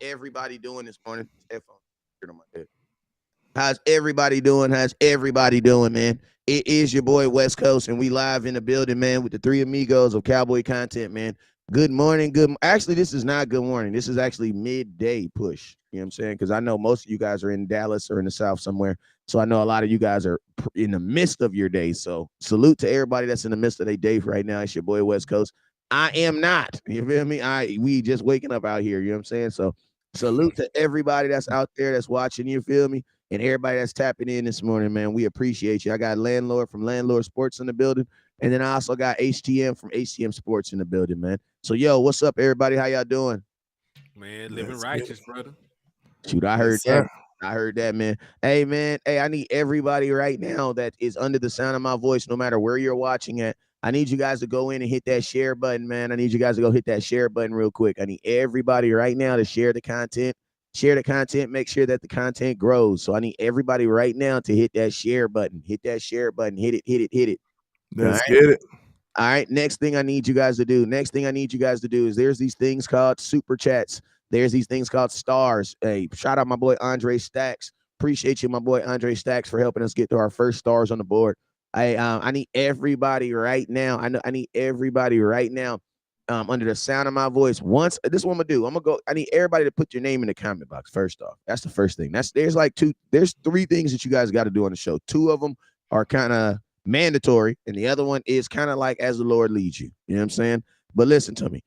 everybody doing this morning? Headphones on my head. How's everybody doing? How's everybody doing, man? It is your boy West Coast, and we live in the building, man, with the three amigos of Cowboy content, man. Good morning. Actually, this is not good morning. This is actually midday push. You know what I'm saying? Because I know most of you guys are in Dallas or in the South somewhere. So I know a lot of you guys are in the midst of your day. So salute to everybody that's in the midst of their day right now. It's your boy West Coast. I am not. You feel me? We just waking up out here. You know what I'm saying? So salute to everybody that's out there that's watching. You feel me? And everybody that's tapping in this morning, man, we appreciate you. I got Landlord from Landlord Sports in the building. And then I also got HTM from HTM Sports in the building, man. So, yo, what's up, everybody? How y'all doing? Man, living righteous, brother. Shoot, I heard that. I heard that, man. Hey, man. Hey, I need everybody right now that is under the sound of my voice, no matter where you're watching at. I need you guys to go in and hit that share button, man. I need you guys to go hit that share button real quick. I need everybody right now to share the content. Share the content. Make sure that the content grows. So I need everybody right now to hit that share button. Hit that share button. Hit it, hit it, hit it. Let's get it. All right. Next thing I need you guys to do. Is there's these things called super chats. There's these things called stars. Hey, shout out my boy Andre Stacks. Appreciate you, my boy Andre Stacks, for helping us get to our first stars on the board. I need everybody right now. I need everybody right now. Under the sound of my voice. Once this is what I'm gonna do. I need everybody to put your name in the comment box first off. That's the first thing. There's three things that you guys got to do on the show. Two of them are kind of mandatory, and the other one is kind of like as the Lord leads you. You know what I'm saying? But listen to me.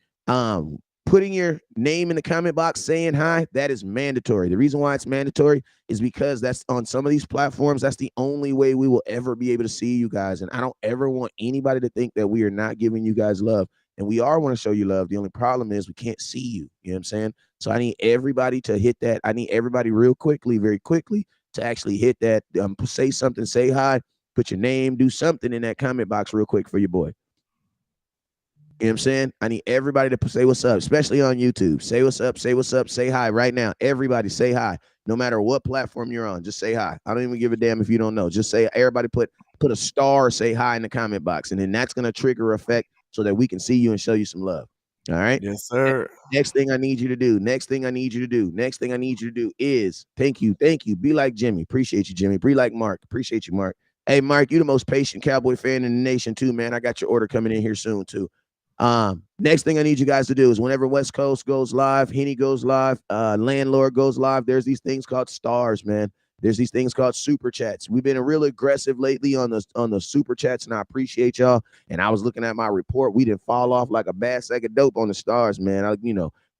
Putting your name in the comment box, saying hi, that is mandatory. The reason why it's mandatory is because that's on some of these platforms. That's the only way we will ever be able to see you guys. And I don't ever want anybody to think that we are not giving you guys love. And we are want to show you love. The only problem is we can't see you. You know what I'm saying? So I need everybody to hit that. I need everybody very quickly to actually hit that. Say something, say hi, put your name, do something in that comment box real quick for your boy. You know what I'm saying? I need everybody to say what's up, especially on YouTube. Say what's up, say hi right now. Everybody say hi. No matter what platform you're on, just say hi. I don't even give a damn if you don't know. Just say, everybody put a star, say hi in the comment box. And then that's going to trigger effect so that we can see you and show you some love. All right? Yes, sir. Next thing I need you to do is thank you. Be like Jimmy. Appreciate you, Jimmy. Be like Mark. Appreciate you, Mark. Hey, Mark, you the most patient Cowboy fan in the nation too, man. I got your order coming in here soon too. Next thing I need you guys to do is whenever West Coast goes live, Henny goes live, Landlord goes live, there's these things called stars, man. There's these things called super chats. We've been real aggressive lately on the super chats, and I appreciate y'all. And I was looking at my report. We didn't fall off like a bad sack of dope on the stars, man.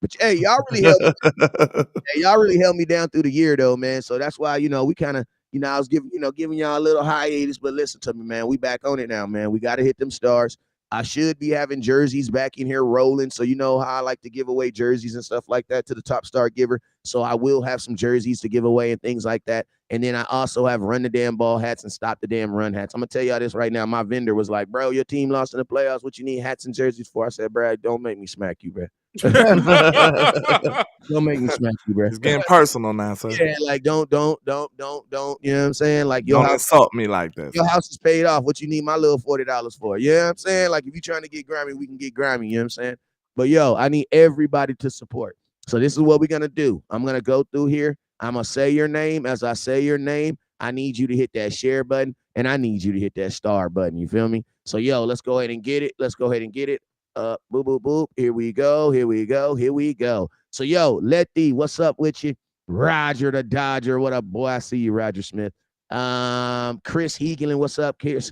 But hey, y'all really helped me down through the year though, man. So that's why, we kind of, I was giving y'all a little hiatus, but listen to me, man. We back on it now, man. We got to hit them stars. I should be having jerseys back in here rolling. So you know how I like to give away jerseys and stuff like that to the top star giver. So I will have some jerseys to give away and things like that. And then I also have run the damn ball hats and stop the damn run hats. I'm going to tell y'all this right now. My vendor was like, bro, your team lost in the playoffs. What you need hats and jerseys for? I said, bro, don't make me smack you, bro. Don't make me smack you, bro. It's getting personal now, sir. Yeah, like don't. You know what I'm saying? Like don't insult me like that. Your house is paid off. What you need my little $40 for? You know what I'm saying? Like if you're trying to get grimy, we can get grimy. You know what I'm saying? But yo, I need everybody to support. So this is what we're gonna do. I'm gonna go through here. I'm gonna say your name. As I say your name, I need you to hit that share button, and I need you to hit that star button. You feel me? So yo, let's go ahead and get it. Boop, boop, boop. Here we go. So, yo, Letty, what's up with you? Roger the Dodger. What up, boy? I see you, Roger Smith. Chris Hegelin, what's up, Chris?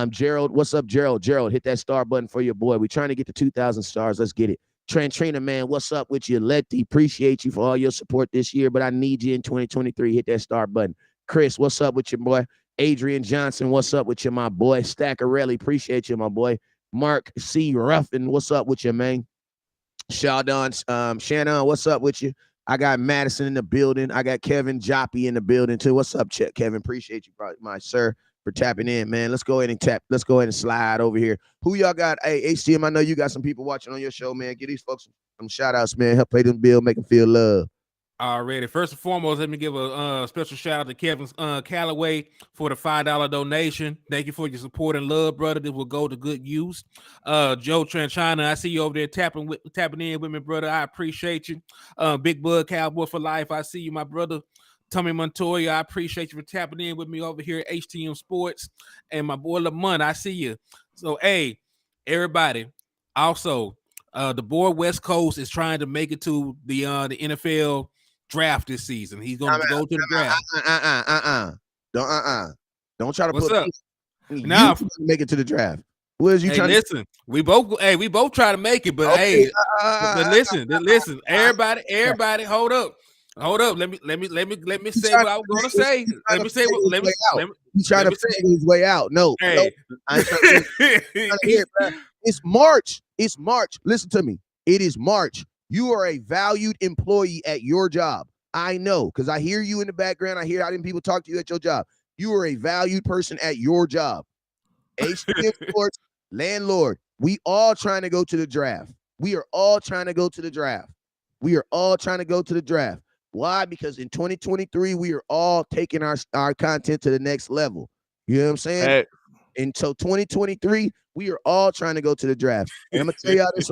Gerald, what's up, Gerald? Gerald, hit that star button for your boy. We're trying to get to 2,000 stars. Let's get it. Trainer, man, what's up with you? Letty, appreciate you for all your support this year, but I need you in 2023. Hit that star button. Chris, what's up with your boy? Adrian Johnson, what's up with you, my boy? Staccarelli, appreciate you, my boy. Mark C. Ruffin, what's up with you, man? Sheldon, Shannon, what's up with you? I got Madison in the building. I got Kevin Joppy in the building too. What's up, Kevin? Appreciate you, my sir, for tapping in, man. Let's go ahead and tap. Let's go ahead and slide over here. Who y'all got? Hey, HTM, I know you got some people watching on your show, man. Give these folks some shout outs, man. Help pay them bill, make them feel love. Already. First and foremost, let me give a special shout out to Kevin Calloway for the $5 donation. Thank you for your support and love, brother. This will go to good use. Joe Tranchina, I see you over there tapping in with me, brother. I appreciate you. Big Bud Cowboy for life. I see you, my brother. Tommy Montoya, I appreciate you for tapping in with me over here at HTM Sports. And my boy Lamont, I see you. So, hey, everybody. Also, the boy West Coast is trying to make it to the NFL draft this season. He's going to go to the draft. Don't try to What's put up? you Now, make it to the draft. What is you trying listen, to we both try to make it, but okay, but listen, everybody, hold up. Let me say what I was gonna say. Let me say what he's trying to figure his way out. No, hey. I'm trying to hear, it's March. It's March. Listen to me. It is March. You are a valued employee at your job. I know, because I hear you in the background. I hear how many people talk to you at your job. You are a valued person at your job. HTM Sports, landlord. We all trying to go to the draft. We are all trying to go to the draft. Why? Because in 2023, we are all taking our content to the next level. You know what I'm saying? Hey. And so 2023, we are all trying to go to the draft. And I'm gonna tell y'all this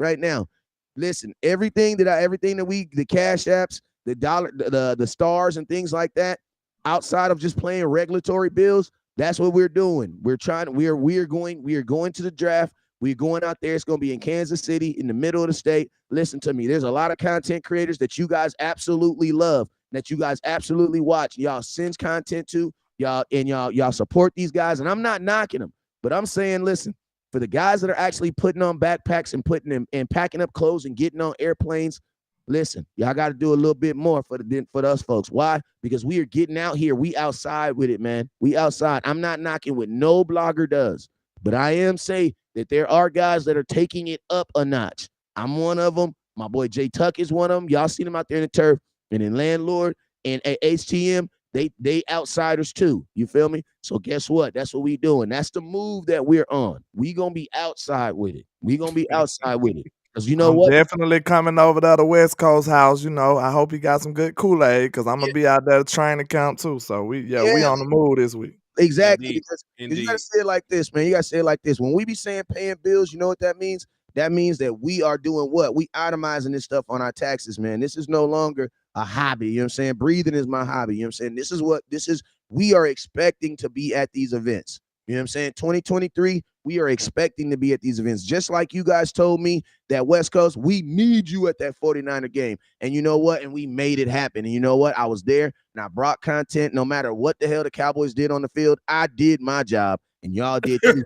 right now. Listen, everything that we, the cash apps, the dollar, the stars and things like that, outside of just playing regulatory bills, that's what we're doing. We are going to the draft. We're going out there. It's going to be in Kansas City, in the middle of the state. Listen to me. There's a lot of content creators that you guys absolutely love, that you guys absolutely watch. Y'all send content to y'all support these guys. And I'm not knocking them, but I'm saying, listen, for the guys that are actually putting on backpacks and putting them and packing up clothes and getting on airplanes, listen, y'all got to do a little bit more for us folks. Why? Because we are getting out here. We outside with it, man. We outside. I'm not knocking what no blogger does, but I am saying that there are guys that are taking it up a notch. I'm one of them. My boy Jay Tuck is one of them. Y'all seen him out there in the turf and in Landlord and at HTM. They outsiders too. You feel me? So guess what? That's what we doing. That's the move that we're on. We gonna be outside with it. Because you know what? Definitely coming over to the West Coast house. You know, I hope you got some good Kool-Aid because I'm gonna be out there training camp too. So we on the move this week. Exactly. Because Indeed. you gotta say it like this, man. You gotta say it like this. When we be saying paying bills, you know what that means? That means that we are doing what? We itemizing this stuff on our taxes, man. This is no longer a hobby. You know what I'm saying? Breathing is my hobby. You know what I'm saying? We are expecting to be at these events. You know what I'm saying? 2023, we are expecting to be at these events. Just like you guys told me that West Coast, we need you at that 49er game. And you know what? And we made it happen. And you know what? I was there and I brought content. No matter what the hell the Cowboys did on the field, I did my job and y'all did too.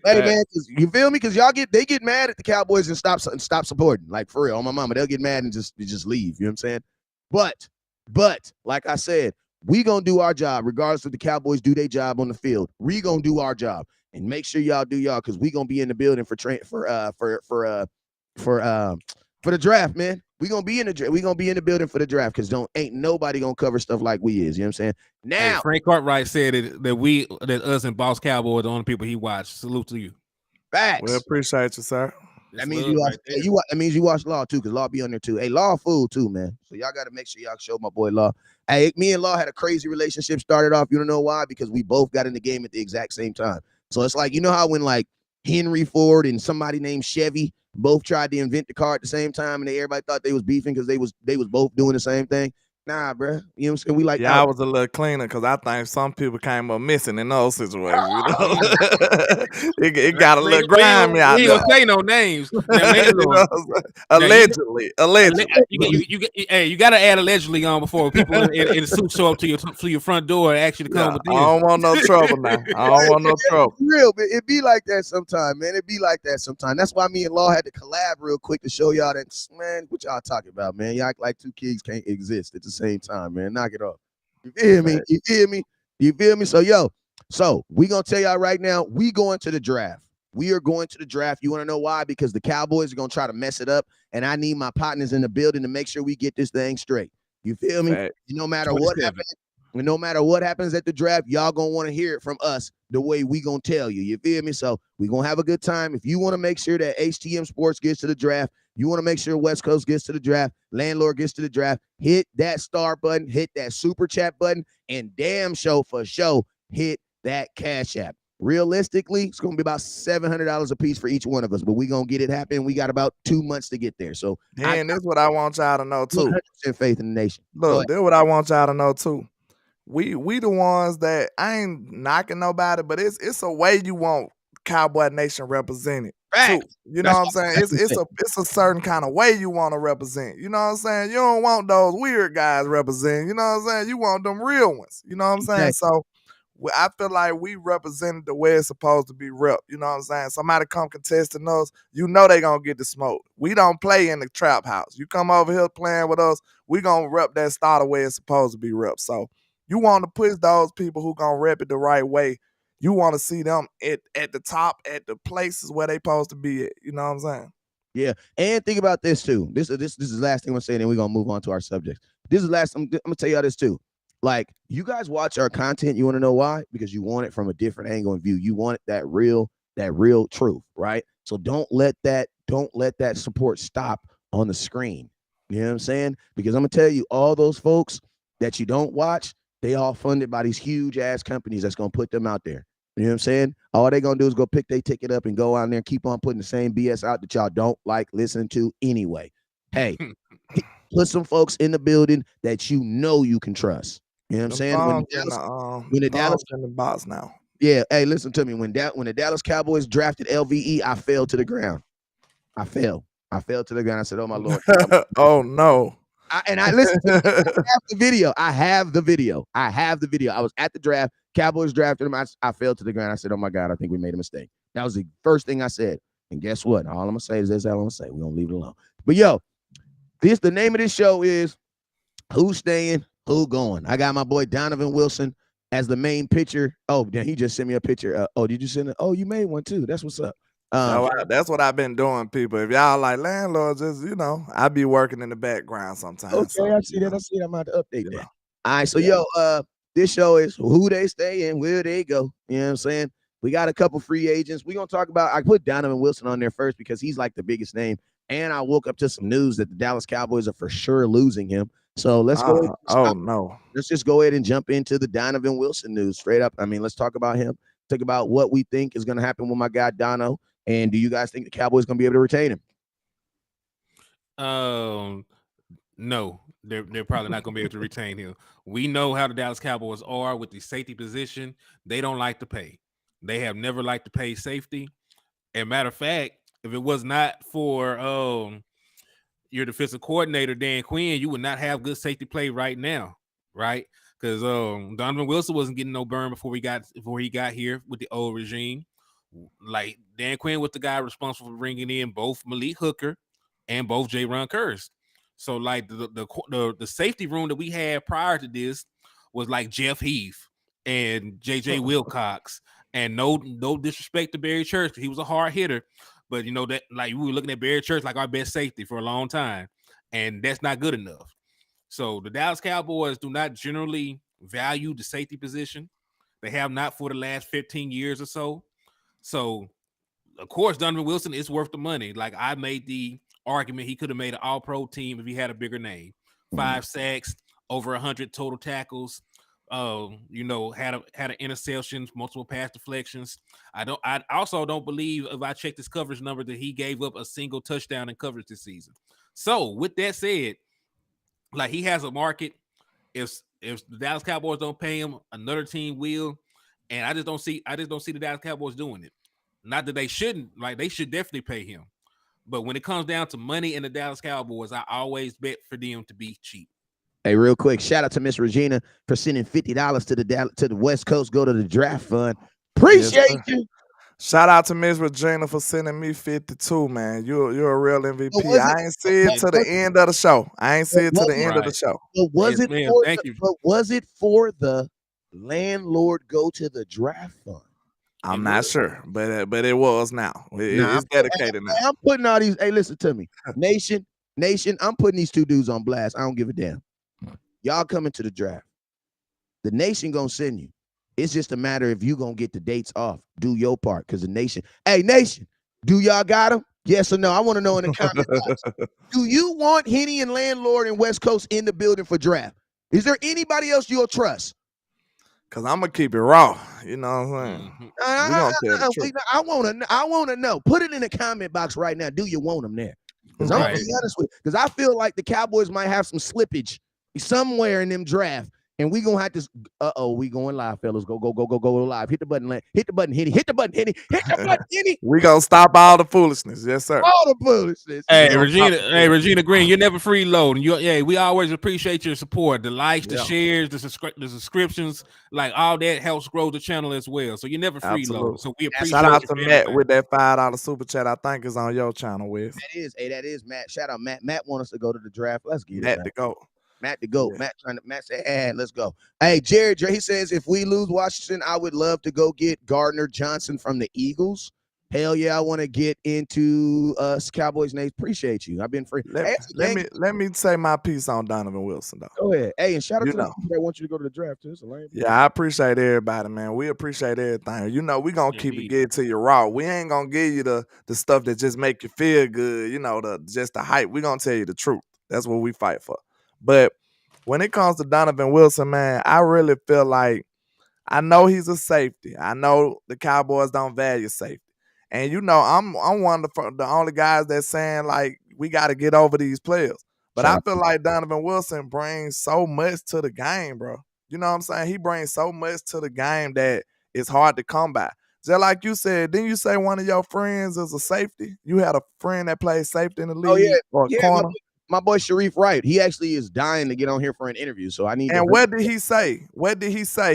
Hey man, you feel me? Because they get mad at the Cowboys and stop supporting. Like for real, on my mama, they'll get mad and just leave. You know what I'm saying? But like I said, we gonna do our job regardless if the Cowboys do their job on the field. We gonna do our job and make sure y'all do y'all because we gonna be in the building for the draft, man. We gonna be in the building for the draft because ain't nobody gonna cover stuff like we is. You know what I'm saying? Now, hey, Frank Cartwright said that us and Boss Cowboy are the only people he watched. Salute to you. Facts. We appreciate you, sir. That means you watch Law too, because Law be on there too. Hey, Law fool too, man. So y'all got to make sure y'all show my boy Law. Hey, me and Law had a crazy relationship started off. You don't know why? Because we both got in the game at the exact same time. So it's like, you know how when like Henry Ford and somebody named Chevy both tried to invent the car at the same time, and everybody thought they was beefing because they was both doing the same thing. Nah, bro. You know what I'm saying? We like I was a little cleaner because I think some people came up missing in those situations. You know? it got a little grimy out there. We don't say no names. Allegedly. You got to add allegedly on before people in the suit show up to your front door and ask you to come with you. I don't want no trouble now. I don't want no trouble. Real, but it be like that sometime, man. It be like that sometime. That's why me and Law had to collab real quick to show y'all that, man, what y'all talking about, man. Y'all act like two kids can't exist at the same time, man. Knock it off. You feel me? You feel me? You feel me? So we gonna tell y'all right now, we going to the draft. We are going to the draft. You want to know why? Because the Cowboys are gonna try to mess it up, and I need my partners in the building to make sure we get this thing straight. You feel me? Right. No matter what happens, And no matter what happens at the draft, y'all gonna want to hear it from us the way we gonna tell you. You feel me? So we gonna have a good time. If you want to make sure that HTM Sports gets to the draft, you want to make sure West Coast gets to the draft, Landlord gets to the draft, hit that star button, hit that super chat button, and damn for sure, hit that Cash App. Realistically, it's gonna be about $700 a piece for each one of us, but we gonna get it happen. We got about 2 months to get there. So And that's what I want y'all to know too. 100% faith in the nation. Look, that's what I want y'all to know too. We the ones that I ain't knocking nobody, but it's a way you want Cowboy Nation represented too. You know what I'm saying? It's a certain kind of way you want to represent. You know what I'm saying? You don't want those weird guys representing. You know what I'm saying? You want them real ones. You know what I'm saying? So I feel like we represented the way it's supposed to be rep. You know what I'm saying? Somebody come contesting us, you know they gonna get the smoke. We don't play in the trap house. You come over here playing with us, we gonna rep that star the way it's supposed to be rep. So you want to push those people who gonna rep it the right way. You want to see them at the top, at the places where they supposed to be at. You know what I'm saying? Yeah, and think about this too. This is the last thing I'm saying, and we're gonna move on to our subject. This is last. I'm gonna tell y'all this too. Like, you guys watch our content, you want to know why? Because you want it from a different angle and view. You want that real truth, right? So don't let that support stop on the screen. You know what I'm saying? Because I'm gonna tell you, all those folks that you don't watch, they all funded by these huge ass companies that's gonna put them out there. You know what I'm saying? All they gonna do is go pick their ticket up and go out there and keep on putting the same BS out that y'all don't like listening to anyway. Hey, put some folks in the building that you know you can trust. You know what I'm saying? When the Dallas in the box now. Yeah, hey, listen to me. When the Dallas Cowboys drafted LVE, I fell to the ground. I fell to the ground. I said, "Oh my Lord." Oh no. I listened to I have the video. I have the video. I was at the draft. Cowboys drafted him. I fell to the ground. I said, "Oh my God, I think we made a mistake." That was the first thing I said. And guess what? All I'm gonna say is this. All I'm gonna say. We're gonna leave it alone. But yo, the name of this show is Who's Staying, Who Going. I got my boy Donovan Wilson as the main picture. Oh, then he just sent me a picture. Did you send it? Oh, you made one too. That's what's up. That's what I've been doing, people. If y'all like landlords, just I be working in the background sometimes. Okay, so, I see that. I'm about to update that. All right, so this show is who they stay in, where they go. You know what I'm saying? We got a couple free agents. We're gonna talk about. I put Donovan Wilson on there first because he's like the biggest name. And I woke up to some news that the Dallas Cowboys are for sure losing him. So let's go. Let's just go ahead and jump into the Donovan Wilson news straight up. I mean, let's talk about him. Talk about what we think is going to happen with my guy Dono. And do you guys think the Cowboys going to be able to retain him? No, they're probably not going to be able to retain him. We know how the Dallas Cowboys are with the safety position. They don't like to pay. They have never liked to pay safety. And matter of fact, if it was not for your defensive coordinator, Dan Quinn, you would not have good safety play right now, right? Because Donovan Wilson wasn't getting no burn before he got here with the old regime. Like, Dan Quinn was the guy responsible for bringing in both Malik Hooker and both J-Ron Curse. So, like, the safety room that we had prior to this was like Jeff Heath and J.J. Wilcox. And no disrespect to Barry Church, he was a hard hitter. But that, like, we were looking at Barry Church like our best safety for a long time, and that's not good enough. So the Dallas Cowboys do not generally value the safety position. They have not for the last 15 years or so. So, of course, Donovan Wilson is worth the money. Like, I made the argument he could have made an all-pro team if he had a bigger name. 5 sacks, over 100 total tackles. Had an interceptions, multiple pass deflections. I also don't believe, if I check this coverage number, that he gave up a single touchdown in coverage this season. So with that said, like, he has a market. If the Dallas Cowboys don't pay him, another team will. And I just don't see the Dallas Cowboys doing it. Not that they shouldn't, like, they should definitely pay him. But when it comes down to money in the Dallas Cowboys, I always bet for them to be cheap. Hey, real quick, shout out to Miss Regina for sending $50 to the West Coast Go to the Draft Fund. Appreciate you. Shout out to Miss Regina for sending me 52, man. You're a real MVP. I ain't see it to the end of the show. But was it for the Landlord Go to the Draft Fund? I'm not sure, but it was now. It's dedicated now. I'm putting all these. Hey, listen to me, Nation. I'm putting these two dudes on blast. I don't give a damn. Y'all coming to the draft. The nation gonna send you. It's just a matter if you gonna get the dates off. Do your part, because the nation. Hey, nation, do y'all got them? Yes or no? I want to know in the comment box. Do you want Henny and Landlord and West Coast in the building for draft? Is there anybody else you'll trust? Cause I'm gonna keep it raw. You know what I'm saying? We gonna tell the truth. I wanna know. Put it in the comment box right now. Do you want them there? Because I'm gonna be honest with you. Because I feel like the Cowboys might have some slippage somewhere in them draft. And we gonna have to. We going live, fellas. Go live. Hit the button, hit the button, Henny. Hit the button, Henny. Hit the button, Henny. We gonna stop all the foolishness, yes, sir. All the foolishness. Hey, Regina Green, you're never freeloading. We always appreciate your support. The likes, the shares, the subscriptions, like all that helps grow the channel as well. So you're never freeloading. So we appreciate. Shout out to Matt with that $5 super chat. I think is on your channel, with. That is Matt. Shout out Matt. Matt want us to go to the draft. Let's get Matt it. To go. Matt to go. Yeah. Matt said, hey, let's go. Hey, Jared, he says, if we lose Washington, I would love to go get Gardner Johnson from the Eagles. Hell yeah, I want to get into Cowboys names. Appreciate you. I've been free. Let me say my piece on Donovan Wilson, though. Go ahead. Hey, and shout out to the people that want you to go to the draft, too. Yeah, I appreciate everybody, man. We appreciate everything. You know, we gonna keep it good to you raw. We ain't gonna give you the stuff that just make you feel good, you know, just the hype. We gonna tell you the truth. That's what we fight for. But when it comes to Donovan Wilson, man, I really feel like I know he's a safety. I know the Cowboys don't value safety. And, you know, I'm one of the only guys that's saying, like, we got to get over these players. But I feel like Donovan Wilson brings so much to the game, bro. You know what I'm saying? He brings so much to the game that it's hard to come by. Just like you said, didn't you say one of your friends is a safety? You had a friend that plays safety in the league? Oh, yeah. Or corner? My boy Sharif Wright, he actually is dying to get on here for an interview. So I need. And what did he say?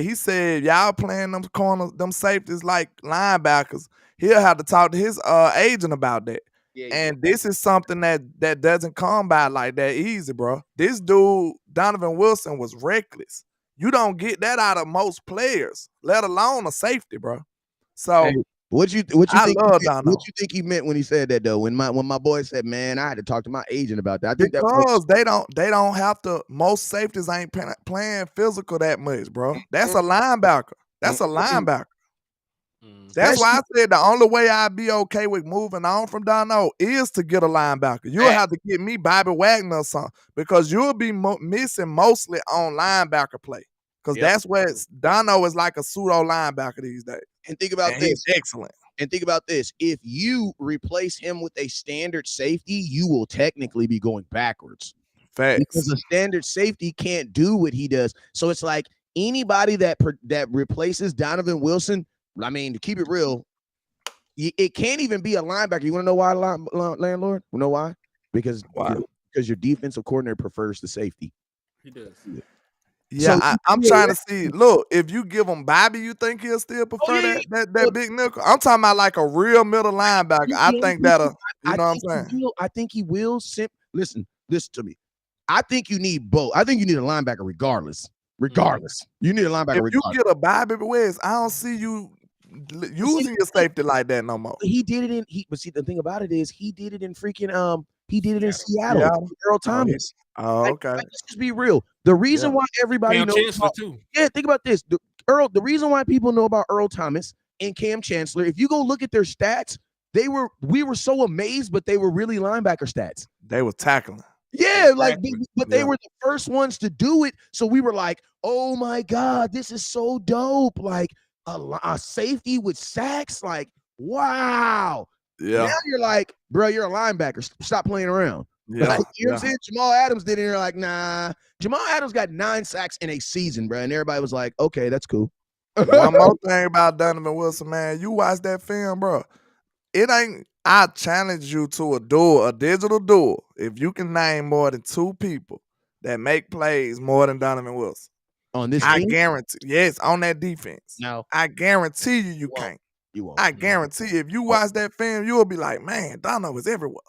He said, y'all playing them corners, them safeties like linebackers. He'll have to talk to his agent about that. This is something that doesn't come by like that easy, bro. This dude, Donovan Wilson, was reckless. You don't get that out of most players, let alone a safety, bro. So. Hey. What you think he meant when he said that, though? When my boy said, "Man, I had to talk to my agent about that." I think because they don't have to. Most safeties ain't playing physical that much, bro. That's a linebacker. That's a linebacker. That's why I said the only way I'd be okay with moving on from Dono is to get a linebacker. You'll have to get me Bobby Wagner or something, because you'll be missing mostly on linebacker play. Because that's where Dono is like a pseudo linebacker these days. And think about this. He's excellent. And think about this. If you replace him with a standard safety, you will technically be going backwards. Facts. Because a standard safety can't do what he does. So it's like anybody that replaces Donovan Wilson, I mean, to keep it real, it can't even be a linebacker. You want to know why, Landlord? You know why? Because your defensive coordinator prefers the safety. He does. Yeah, so I'm trying to see. Look, if you give him Bobby, you think he'll still prefer that big nickel? I'm talking about like a real middle linebacker. I think that'll, you know what I'm saying? I think he will. Listen to me. I think you need both. I think you need a linebacker regardless. You need a linebacker regardless. If you get a Bobby West, I don't see you using your safety like that no more. He did it in. But see, the thing about it is he did it in freaking he did it in Seattle. Earl Thomas. Oh, okay. Let's just be real. The reason why everybody knows about, think about this. The reason why people know about Earl Thomas and Cam Chancellor, if you go look at their stats, we were so amazed, but they were really linebacker stats. They were tackling. Yeah, they were the first ones to do it. So we were like, oh my God, this is so dope. Like a safety with sacks, like, wow. Yeah. Now you're like, bro, you're a linebacker. Stop playing around. Yeah. Like, you know what I'm saying? Jamal Adams did it, and you're like, nah. Jamal Adams got 9 sacks in a season, bro. And everybody was like, okay, that's cool. One more thing about Donovan Wilson, man. You watch that film, bro. I challenge you to a digital duel. If you can name more than 2 people that make plays more than Donovan Wilson. On this I team? guarantee. Yes, on that defense. No. I guarantee you can't. You won't. I guarantee if you watch that film, you'll be like, man, Dono is everywhere.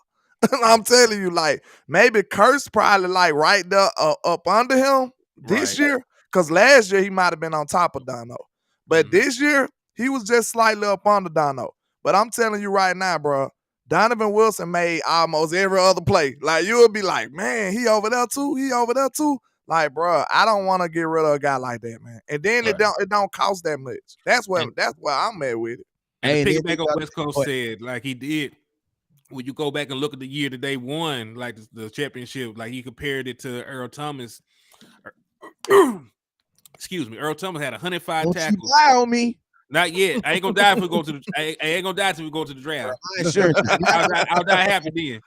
I'm telling you, like, maybe Curse probably like right there up under him this year, because last year he might have been on top of Dono. But this year, he was just slightly up under Dono. But I'm telling you right now, bro, Donovan Wilson made almost every other play. Like, you'll be like, man, he over there too? Like, bro, I don't want to get rid of a guy like that, man. And then it don't cost that much. That's where I'm at with it. And to piggyback on what West Coast said, like he did, when you go back and look at the year that they won, like the championship, like he compared it to Earl Thomas. Excuse me, Earl Thomas had 105 Don't tackles. You lie on me. Not yet. I ain't gonna die if we go to the. I ain't gonna die till we go to the draft. I'll die happy then.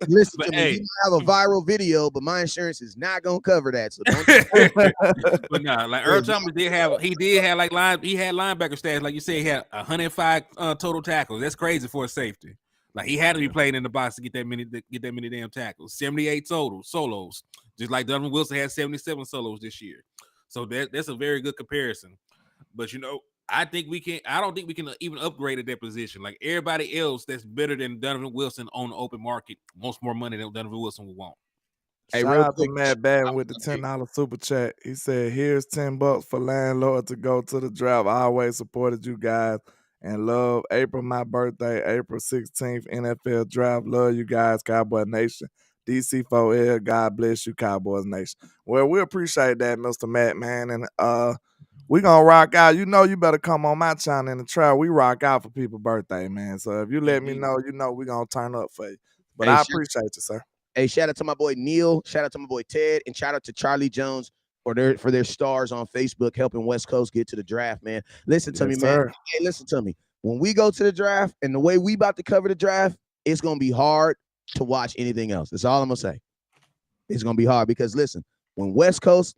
Listen to me. You might have a viral video, but my insurance is not gonna cover that. So don't. But nah, like Earl Thomas did have like linebacker stats. Like you said, he had 105 total tackles. That's crazy for a safety. Like he had to be playing in the box to get that many damn tackles. 78 solos. Just like Donovan Wilson had 77 solos this year. So that's a very good comparison. But I don't think we can even upgrade at that position. Like everybody else that's better than Donovan Wilson on the open market wants more money than Donovan Wilson would want. Hey, shout out to Matt Batten with the $10 super chat. He said, "Here's $10 for landlord to go to the draft. I always supported you guys and love April, my birthday, April 16th, NFL draft. Love you guys, Cowboy Nation. DC4L, God bless you, Cowboys Nation." Well, we appreciate that, Mr. Matt, man. And we gonna rock out. You better come on my channel in the trial. We rock out for people's birthday, man. So if you let me know, we gonna turn up for you. But I appreciate you, sir. Hey, shout out to my boy Neil, shout out to my boy Ted, and shout out to Charlie Jones for their stars on Facebook helping West Coast get to the draft, man. Listen to me, man. Hey, listen to me. When we go to the draft and the way we about to cover the draft, it's gonna be hard to watch anything else. That's all I'm gonna say. It's gonna be hard because listen, when West Coast,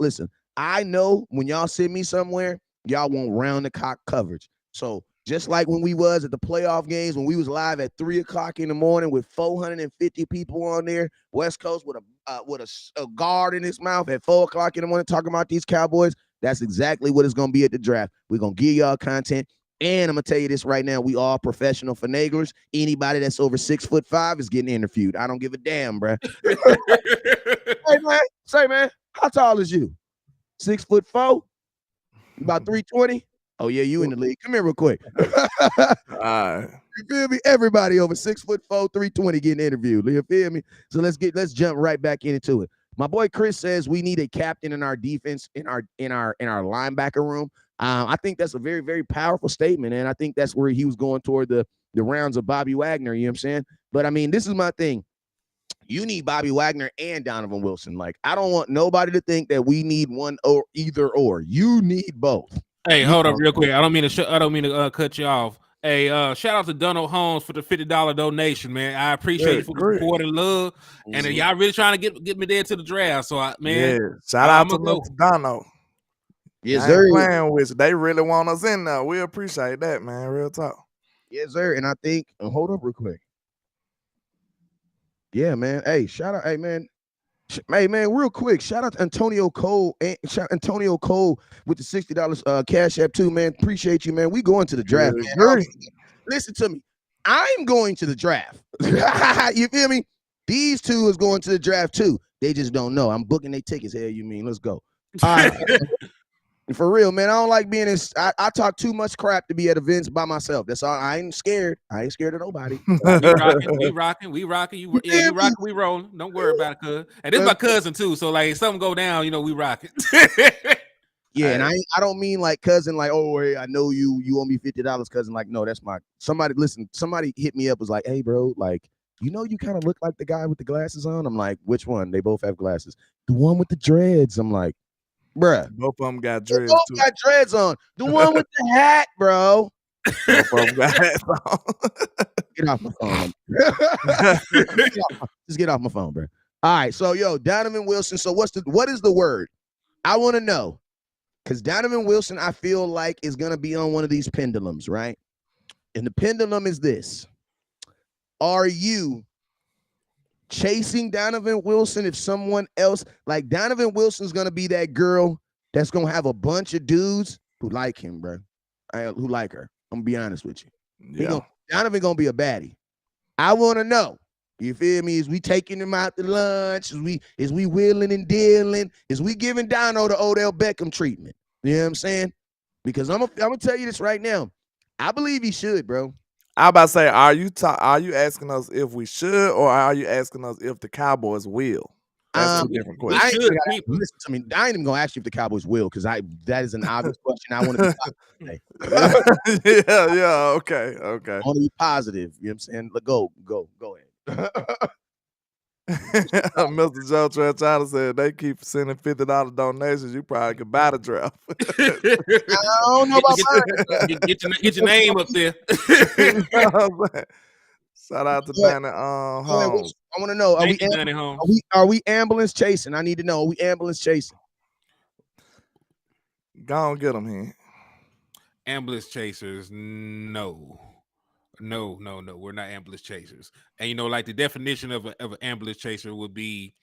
I know when y'all send me somewhere, y'all want round the clock coverage. So just like when we was at the playoff games, when we was live at 3:00 in the morning with 450 people on there, West Coast with a guard in his mouth at 4:00 in the morning talking about these Cowboys. That's exactly what it's gonna be at the draft. We're gonna give y'all content. And I'm gonna tell you this right now: we all professional finaglers. Anybody that's over 6'5" is getting interviewed. I don't give a damn, bro. Say man, how tall is you? 6'4"? About 320? Oh yeah, you in the league. Come here real quick. You feel me? Everybody over 6'4", 320 getting interviewed. You feel me? So let's jump right back into it. My boy Chris says we need a captain in our defense in our linebacker room. I think that's a very, very powerful statement, and I think that's where he was going toward the rounds of Bobby Wagner. You know what I'm saying? But I mean, this is my thing. You need Bobby Wagner and Donovan Wilson. Like, I don't want nobody to think that we need one or either or. You need both. Hey, hold up real quick. I don't mean to cut you off. Hey, shout out to Donald Holmes for the $50 donation, man. I appreciate you for the support and love. And y'all really trying to get me there to the draft. So, shout out to Mr. Donald. Yes, sir. Playing with you. They really want us in there. We appreciate that, man. Real talk. Yes, sir. And I think, hold up real quick. Yeah, man. Hey, shout out. Hey, man. Hey, man, real quick. Shout out to Antonio Cole with the $60 Cash App too, man. Appreciate you, man. We going to the draft, man. Listen to me. I'm going to the draft. You feel me? These two is going to the draft too. They just don't know. I'm booking their tickets. Hell, you mean? Let's go. All right. For real, man. I don't like being this. I talk too much crap to be at events by myself. That's all. I ain't scared. I ain't scared of nobody. We rocking. We rocking. We rolling. Don't worry about it, cuz. And this is my cousin too. So like, if something go down, we rocking. Yeah, and I don't mean like cousin, like, oh, hey, I know you owe me $50, cousin. Like, no, that's my somebody. Listen, somebody hit me up, was like, hey, bro, like, you kind of look like the guy with the glasses on. I'm like, which one? They both have glasses. The one with the dreads. I'm like, bruh. Both of them got dreads. Both got dreads on. The one with the hat, bro. Both of them got hats on. Get off my phone. Just get off my phone, bro. All right, so Donovan Wilson. So what is the word? I want to know, because Donovan Wilson, I feel like, is gonna be on one of these pendulums, right? And the pendulum is this: are you chasing Donovan Wilson if someone else, like Donovan Wilson's gonna be that girl that's gonna have a bunch of dudes who like him, bro, who like her? I'm gonna be honest with you. Yeah. Donovan gonna be a baddie. I want to know. You feel me? Is we taking him out to lunch? Is we wheeling and dealing? Is we giving Dono the Odell Beckham treatment? You know what I'm saying? Because I'm gonna tell you this right now. I believe he should, bro. I about to say, are you asking us if we should, or are you asking us if the Cowboys will? That's two different questions. Listen to me. I ain't even gonna ask you if the Cowboys will, because that is an obvious question. I want to be positive. yeah. Okay. I want to be positive. You know what I'm saying? Go ahead. Mr. Joe Tranchina said they keep sending $50 donations. You probably could buy the draft. I don't know about get your name up there. Shout out to Danny Holmes. I want to know: Are we ambulance chasing? I need to know: are we ambulance chasing? Go on, get them here. Ambulance chasers? No. We're not ambulance chasers. And like the definition of an ambulance chaser would be,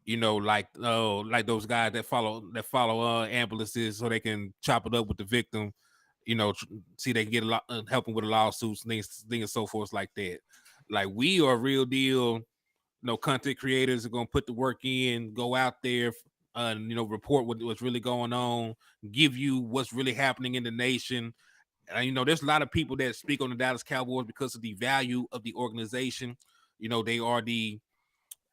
like those guys that follow ambulances so they can chop it up with the victim. See they can get help them with the lawsuits, things and so forth like that. Like we are real deal. Content creators are gonna put the work in, go out there, report what's really going on, give you what's really happening in the nation. There's a lot of people that speak on the Dallas Cowboys because of the value of the organization. They are the.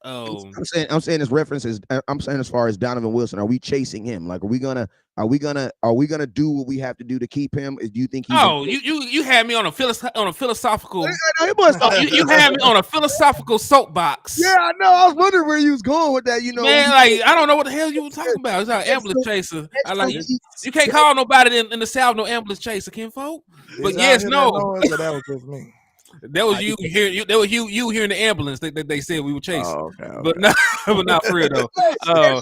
I'm saying this references. I'm saying as far as Donovan Wilson, are we chasing him? Like, are we gonna do what we have to do to keep him? Do you think? You had me on a philosophical. You had me on a philosophical soapbox. Yeah, I know. I was wondering where you was going with that. Man, I don't know what the hell you were talking about. It's an ambulance chaser. You can't call nobody in the South no ambulance chaser, kinfolk. But yes, no. That was just me. That was you here. That was you here in the ambulance that they said we were chasing. Okay. But not for real though. I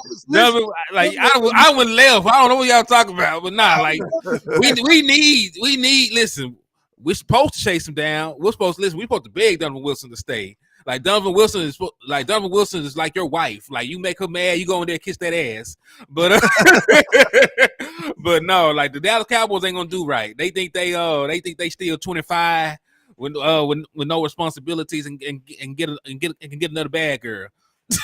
went left. I don't know what y'all talking about, but we need. Listen, we're supposed to chase him down. We're supposed to beg Donovan Wilson to stay. Like Donovan Wilson is like your wife. Like you make her mad, you go in there and kiss that ass. But but no, like the Dallas Cowboys ain't gonna do right. They think they still 25. With no responsibilities and get another bad girl.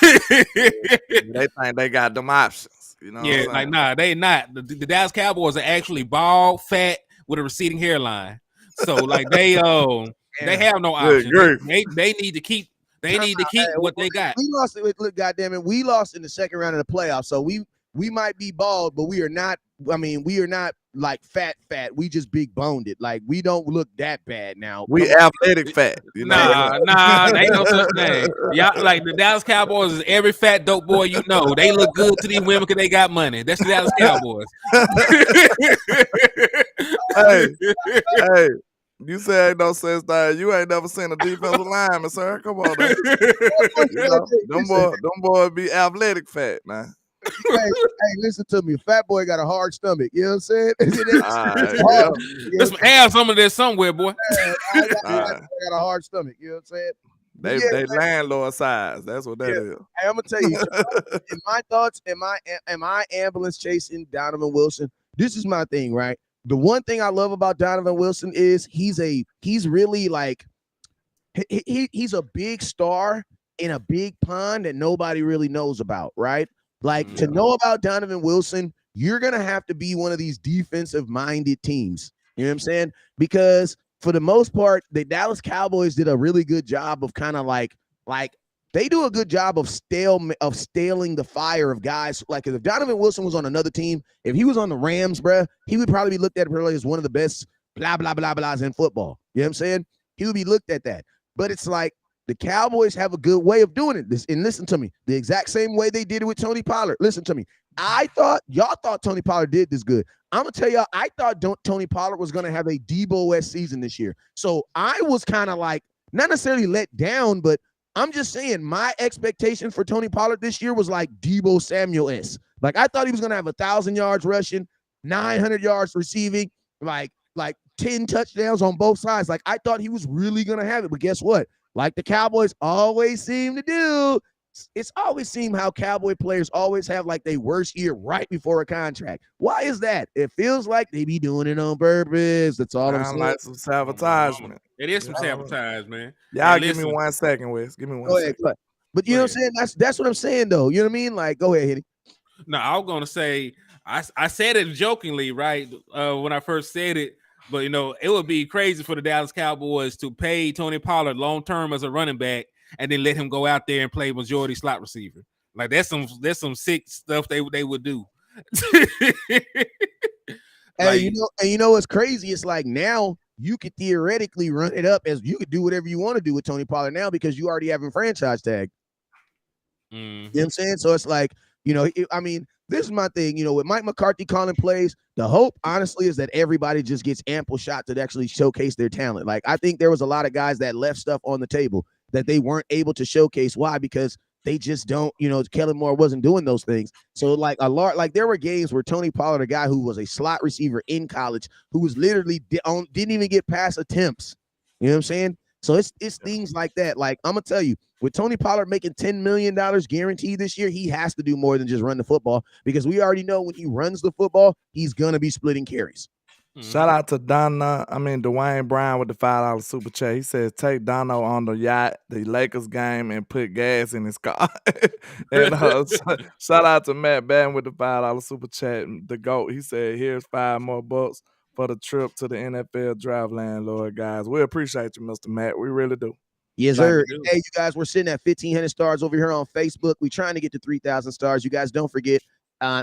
They think they got them options, Yeah, like nah, they not. The Dallas Cowboys are actually bald, fat, with a receding hairline. So like they have no options. They need to keep what they got. We lost. Look, goddamn it, we lost in the second round of the playoffs. So we might be bald, but we are not. I mean, we are not like fat. We just big boned it. Like we don't look that bad now. We athletic fat. Nah, ain't no such thing. Y'all like the Dallas Cowboys is every fat dope boy you know. They look good to these women because they got money. That's the Dallas Cowboys. hey. You say ain't no sense that you ain't never seen a defensive lineman, sir. Come on, them boys be athletic fat, man. Hey, listen to me. Fat boy got a hard stomach. You know what I'm saying? There's some ass under there somewhere, boy. I got a hard stomach. You know what I'm saying? They landlord size. That's what that is. Hey, I'm gonna tell you. In my thoughts, am I ambulance chasing Donovan Wilson? This is my thing, right? The one thing I love about Donovan Wilson is he's really like he's a big star in a big pond that nobody really knows about, right? Like to know about Donovan Wilson, you're gonna have to be one of these defensive-minded teams. You know what I'm saying? Because for the most part, the Dallas Cowboys did a really good job of kind of like they do a good job of staling the fire of guys. Like if Donovan Wilson was on another team, if he was on the Rams, bruh, he would probably be looked at probably as one of the best blah blah blah blahs in football. You know what I'm saying? He would be looked at that. But it's like the Cowboys have a good way of doing it. And listen to me, the exact same way they did it with Tony Pollard. Listen to me. Y'all thought Tony Pollard did this good. I'm gonna tell y'all, I thought Tony Pollard was gonna have a Debo-esque season this year. So I was kind of like not necessarily let down, but I'm just saying my expectation for Tony Pollard this year was like Debo Samuel-esque. Like I thought he was gonna have 1,000 yards rushing, 900 yards receiving, like 10 touchdowns on both sides. Like I thought he was really gonna have it. But guess what? Like the Cowboys always seem to do, it's always seemed how Cowboy players always have like their worst year right before a contract. Why is that? It feels like they be doing it on purpose. That's all I'm saying. Like some sabotagement. It is some sabotage, man. Y'all give me 1 second, Wes. Give me 1 second. Ahead, but you know what I'm saying? That's what I'm saying, though. You know what I mean? Like, go ahead, Hitty. No, I was gonna say I said it jokingly, right? When I first said it. But, it would be crazy for the Dallas Cowboys to pay Tony Pollard long-term as a running back and then let him go out there and play majority slot receiver. Like that's some sick stuff they would do. Hey, you know what's crazy? It's like now you could theoretically run it up as you could do whatever you want to do with Tony Pollard now because you already have him franchise tag. You know what I'm saying? So it's like, I mean, this is my thing, with Mike McCarthy calling plays, the hope, honestly, is that everybody just gets ample shot to actually showcase their talent. Like, I think there was a lot of guys that left stuff on the table that they weren't able to showcase. Why? Because they just don't, Kellen Moore wasn't doing those things. So like there were games where Tony Pollard, a guy who was a slot receiver in college, who was literally didn't even get pass attempts. You know what I'm saying? So it's things like that. Like, I'm gonna tell you, with Tony Pollard making $10 million guaranteed this year, he has to do more than just run the football because we already know when he runs the football, he's gonna be splitting carries. Shout out to Dwayne Brown with the $5 super chat. He says, take Dono on the yacht, the Lakers game, and put gas in his car. And shout out to Matt Batten with the $5 super chat. The GOAT. He said, here's $5 more for the trip to the NFL draft landlord, guys. We appreciate you, Mr. Matt. We really do. Yes, sir. Hey, you guys, we're sitting at 1,500 stars over here on Facebook. We're trying to get to 3,000 stars. You guys don't forget,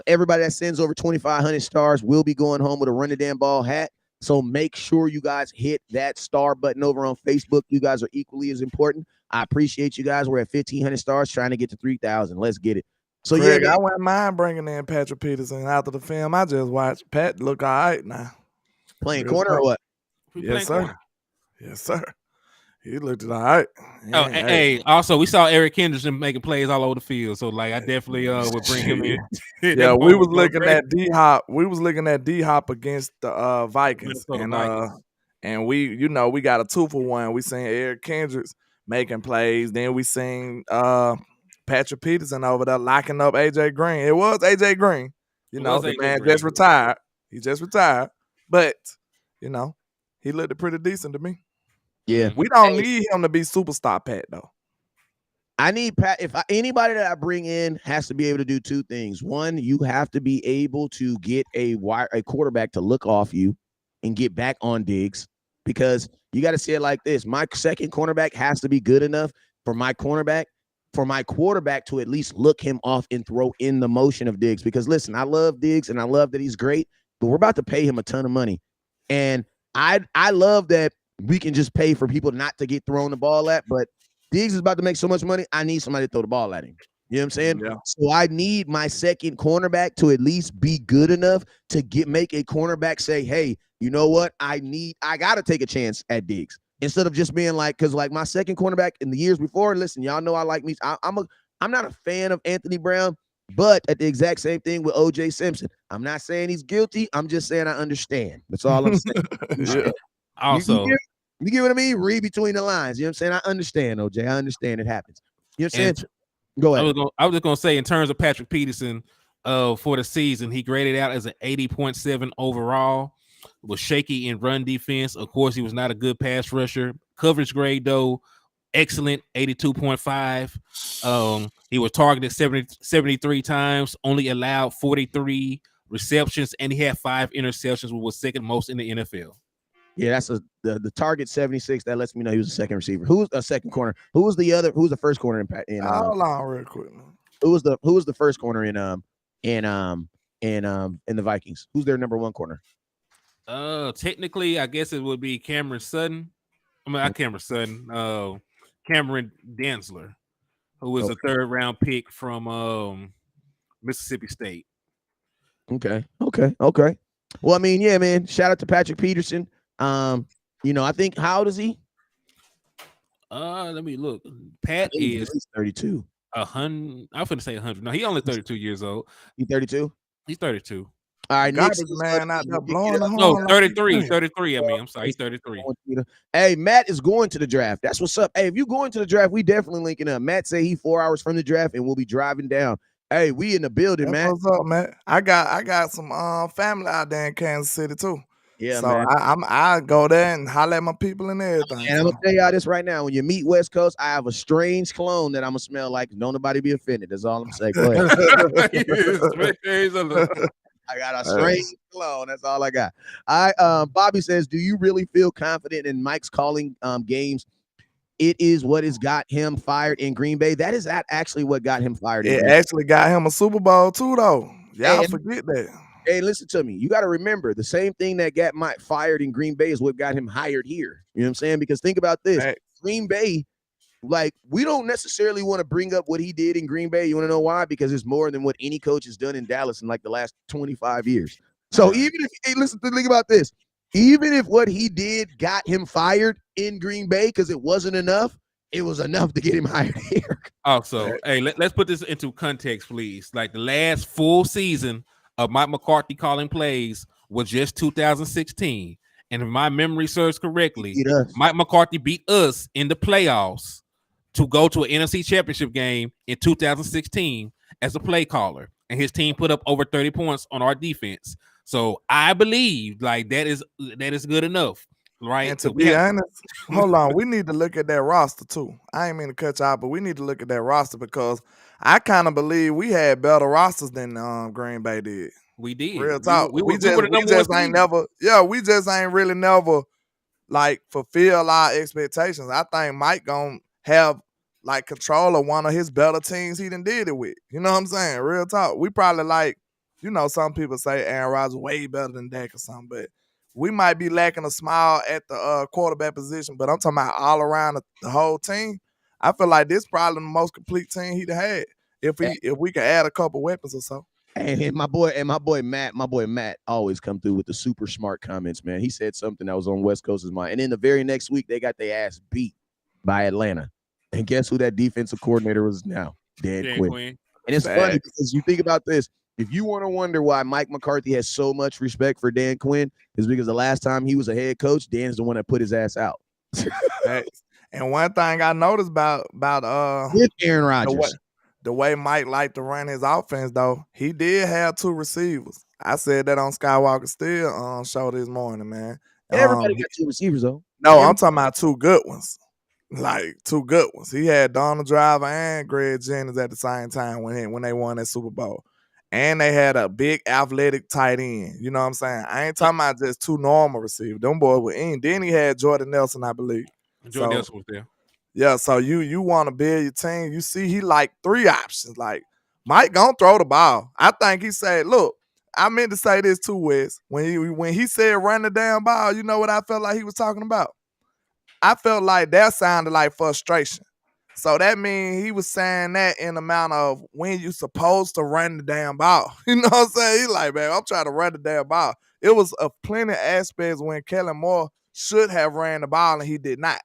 everybody that sends over 2,500 stars will be going home with a Run the Damn Ball hat. So make sure you guys hit that star button over on Facebook. You guys are equally as important. I appreciate you guys. We're at 1,500 stars trying to get to 3,000. Let's get it. So, Craig, yeah, I wouldn't mind bringing in Patrick Peterson after the film. I just watched. Pat look all right now. Playing corner or what? Yes, sir. Corner. Yes, sir. He looked all right. Oh, hey, also, we saw Eric Henderson making plays all over the field. So, like, I definitely would bring him in. Yeah, we was looking at D-Hop. We was looking at D-Hop against the Vikings. And we, we got a 2-for-1. We seen Eric Kendricks making plays. Then we seen Patrick Peterson over there locking up A.J. Green. It was A.J. Green. The man just retired. He just retired. But, he looked pretty decent to me. Yeah, we don't need him to be superstar Pat though. I need Pat. Anybody that I bring in has to be able to do two things. One, you have to be able to get a quarterback to look off you and get back on Diggs, because you got to see it like this. My second cornerback has to be good enough for my quarterback to at least look him off and throw in the motion of Diggs. Because listen, I love Diggs and I love that he's great, but we're about to pay him a ton of money, and I love that we can just pay for people not to get thrown the ball at, but Diggs is about to make so much money, I need somebody to throw the ball at him. You know what I'm saying? Yeah. So I need my second cornerback to at least be good enough to make a cornerback say, hey, you know what? I got to take a chance at Diggs. Instead of just being like, because like my second cornerback in the years before, listen, y'all know I like me. I'm not a fan of Anthony Brown, but at the exact same thing with O.J. Simpson. I'm not saying he's guilty. I'm just saying I understand. That's all I'm saying. Yeah. Also, you get what I mean? Read between the lines. You know what I'm saying? I understand, OJ. I understand it happens. You know what I'm saying? Go ahead. I was just going to say, in terms of Patrick Peterson for the season, he graded out as an 80.7 overall. Was shaky in run defense. Of course, he was not a good pass rusher. Coverage grade, though, excellent, 82.5. He was targeted 73 times, only allowed 43 receptions, and he had 5 interceptions, which was second most in the NFL. Yeah, that's the target 76. That lets me know he was a second receiver. Who's a second corner? Who was the first corner in hold on real quick. Who was the first corner in the Vikings? Who's their number one corner? Technically, I guess it would be Cameron Sutton. I mean, not Cameron Sutton. Cameron Dantzler, who was a 3rd round pick from Mississippi State. Okay. Well, I mean, yeah, man. Shout out to Patrick Peterson. I think, how old is he? Let me look. Pat is 32. 100. I'm finna say 100. No, he only 32 years old. He 32? He's 32. All right, Nick, man, out there blowing the no, 33. 33. I mean, I'm sorry, he's 33. Hey, Matt is going to the draft. That's what's up. Hey, if you're going to the draft, we definitely linking up. Matt say he 4 hours from the draft, and we'll be driving down. Hey, we in the building, man. What's up, man? I got some family out there in Kansas City too. Yeah, so man. I go there and holler at my people and everything. And I'm gonna tell y'all this right now: when you meet West Coast, I have a strange clone that I'm gonna smell like. Don't nobody be offended. That's all I'm saying. Go ahead. I got a strange clone. That's all I got. Bobby says, "Do you really feel confident in Mike's calling games It is what has got him fired in Green Bay. That is actually what got him fired in Green Bay. It actually got him a Super Bowl too, though. Y'all forget that. Hey, listen to me. You got to remember the same thing that got Mike fired in Green Bay is what got him hired here. You know what I'm saying? Because think about this. Right. Green Bay, like, we don't necessarily want to bring up what he did in Green Bay. You want to know why? Because it's more than what any coach has done in Dallas in like the last 25 years. So even if, hey, listen, think about this. Even if what he did got him fired in Green Bay because it wasn't enough, it was enough to get him hired here. Also, hey, let's put this into context, please. Like the last full season of Mike McCarthy calling plays was just 2016. And if my memory serves correctly, Mike McCarthy beat us in the playoffs to go to an NFC championship game in 2016 as a play caller. And his team put up over 30 points on our defense. So I believe like that is good enough, right? And to be honest, hold on, we need to look at that roster too. I ain't mean to cut you out, but we need to look at that roster because I kind of believe we had better rosters than Green Bay did. We did. Real talk. We just ain't never. Yeah, we just ain't really never like fulfill our expectations. I think Mike gonna have like control of one of his better teams he done did it with. You know what I'm saying? Real talk. We probably like. You know, some people say Aaron Rodgers way better than Dak or something, but we might be lacking a smile at the quarterback position. But I'm talking about all around the whole team. I feel like this probably the most complete team he'd have had if we could add a couple weapons or so. And my boy Matt always come through with the super smart comments, man. He said something that was on West Coast's mind. And then the very next week, they got their ass beat by Atlanta. And guess who that defensive coordinator was now? Dan Quinn. And it's funny because you think about this. If you want to wonder why Mike McCarthy has so much respect for Dan Quinn, is because the last time he was a head coach, Dan's the one that put his ass out. And one thing I noticed about with Aaron Rodgers, the way Mike liked to run his offense, though, he did have two receivers. I said that on Skywalker Steel show this morning, man. Everybody got two receivers, though. No, I'm talking about two good ones. Like two good ones. He had Donald Driver and Greg Jennings at the same time when they won that Super Bowl. And they had a big athletic tight end. You know what I'm saying? I ain't talking about just two normal receivers. Them boys were in. Then he had Jordan Nelson, I believe. Jordan Nelson was there. Yeah, so you want to build your team. You see he like three options. Like, Mike gonna throw the ball. I think he said, look, I meant to say this too, Wes. When he said run the damn ball, you know what I felt like he was talking about? I felt like that sounded like frustration. So that means he was saying that in the amount of when you supposed to run the damn ball. You know what I'm saying? He like, man, I'm trying to run the damn ball. It was a plenty of aspects when Kellen Moore should have ran the ball and he did not.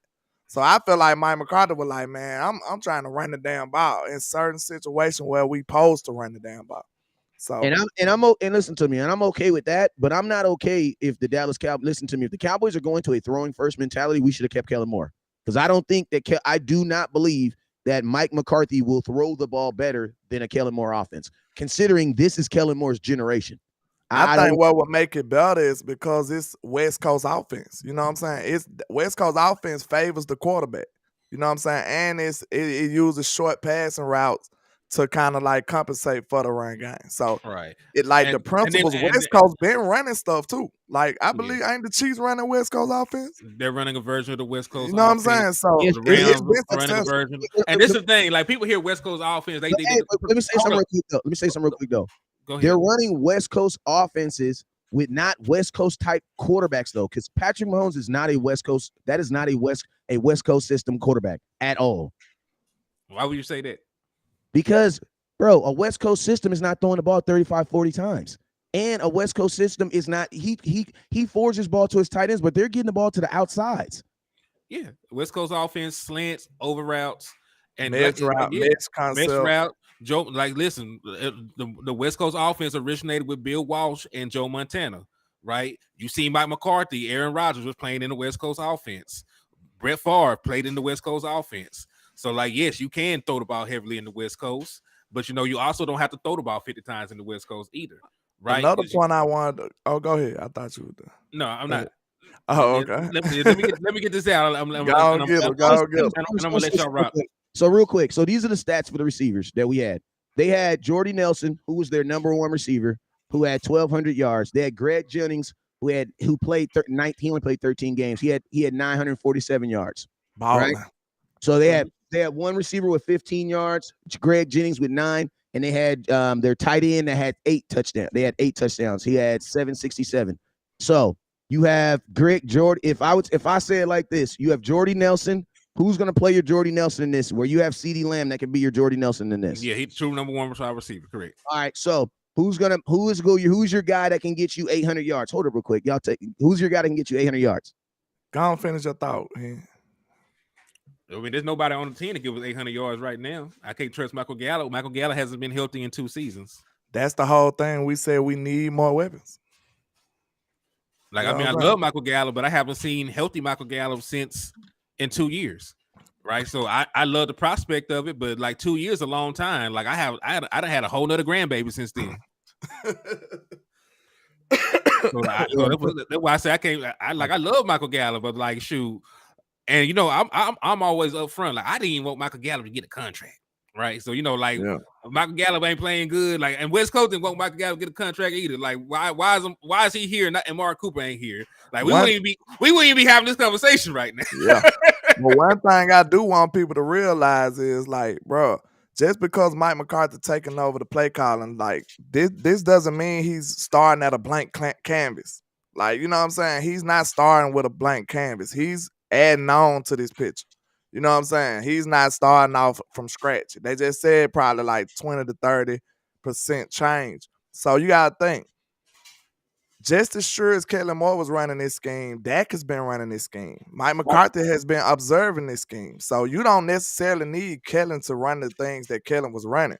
So I feel like Mike McCarthy was like, man, I'm trying to run the damn ball in certain situations where we supposed to run the damn ball. So and listen to me, and I'm okay with that, but I'm not okay if the Dallas Cowboys, listen to me, if the Cowboys are going to a throwing first mentality, we should have kept Kellen Moore. Because I don't think that I do not believe that Mike McCarthy will throw the ball better than a Kellen Moore offense, considering this is Kellen Moore's generation. I think what would make it better is because it's West Coast offense. You know what I'm saying? It's West Coast offense favors the quarterback. You know what I'm saying? And it uses short passing routes to kind of like compensate for the run game. So it like the principles West Coast been running stuff too. Like I believe ain't the Chiefs running West Coast offense? They're running a version of the West Coast. You know what I'm saying? So it's been running a version. And this is the thing, like people hear West Coast offense. Let me say something real quick though. Go ahead. They're running West Coast offenses with not West Coast type quarterbacks though, because Patrick Mahomes is not a West Coast. That is not a West Coast system quarterback at all. Why would you say that? Because, bro, a West Coast system is not throwing the ball 35, 40 times. And a West Coast system is not, he forges his ball to his tight ends, but they're getting the ball to the outsides. Yeah. West Coast offense, slants, over routes, and mesh route. Joe, like, listen, the West Coast offense originated with Bill Walsh and Joe Montana, right? You see Mike McCarthy, Aaron Rodgers was playing in the West Coast offense. Brett Favre played in the West Coast offense. So, like, yes, you can throw the ball heavily in the West Coast, but, you know, you also don't have to throw the ball 50 times in the West Coast either, right? Another point I wanted to – go ahead. I thought you would. No, I'm not. Oh, okay. Let me get this out. I'm going to let y'all rock. So, real quick. So, these are the stats for the receivers that we had. They had Jordy Nelson, who was their number one receiver, who had 1,200 yards. They had Greg Jennings, who played 19. He only played 13 games. He had 947 yards. Balling. Right? So they had one receiver with 15 yards, Greg Jennings with 9, and they had their tight end that had 8 touchdowns. They had 8 touchdowns. He had 767. So you have Greg Jordy. If I say it like this, you have Jordy Nelson. Who's gonna play your Jordy Nelson in this? Where you have CeeDee Lamb that can be your Jordy Nelson in this? Yeah, he's the true number 1 wide receiver. Correct. All right, so who's your guy that can get you 800 yards? Hold up real quick, y'all. Who's your guy that can get you 800 yards? Go on, finish your thought. Man. I mean, there's nobody on the team to give us 800 yards right now. I can't trust Michael Gallup. Michael Gallup hasn't been healthy in 2 seasons. That's the whole thing. We said we need more weapons. Like, I mean, I love Michael Gallup, but I haven't seen healthy Michael Gallup since in 2 years, right? So I love the prospect of it, but like 2 years is a long time. Like I done had a whole nother grandbaby since then. So that's why I say I can't. I love Michael Gallup, but like shoot, and you know I'm always up front. Like I didn't even want Michael Gallup to get a contract, right? So you know, like Michael Gallup ain't playing good. Like, and West Coast didn't want Michael Gallup to get a contract either. Like why is he here and Mark Cooper ain't here? Like we wouldn't even be having this conversation right now. Yeah. Well, one thing I do want people to realize is like, bro, just because Mike McCarthy taking over the play calling, like this doesn't mean he's starting at a blank canvas. Like, you know what I'm saying? He's not starting with a blank canvas. He's adding on to this picture. You know what I'm saying? He's not starting off from scratch. They just said probably like 20 to 30% change. So you got to think. Just as sure as Kellen Moore was running this scheme, Dak has been running this scheme. Mike McCarthy has been observing this scheme. So you don't necessarily need Kellen to run the things that Kellen was running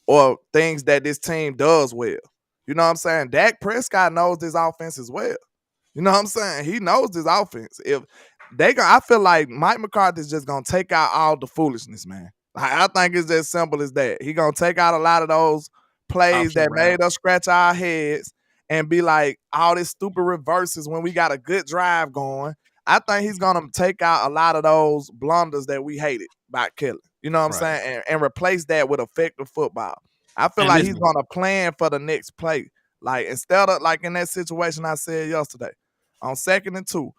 or things that this team does well. You know what I'm saying? Dak Prescott knows this offense as well. You know what I'm saying? He knows this offense. I feel like Mike McCarthy is just going to take out all the foolishness, man. I think it's as simple as that. He's going to take out a lot of those plays that made us scratch our heads and be like all this stupid reverses when we got a good drive going. I think he's going to take out a lot of those blunders that we hated by Kellen. You know what I'm saying? And replace that with effective football. I feel like he's going to plan for the next play. Like instead of like in that situation I said yesterday, on 2nd and 2,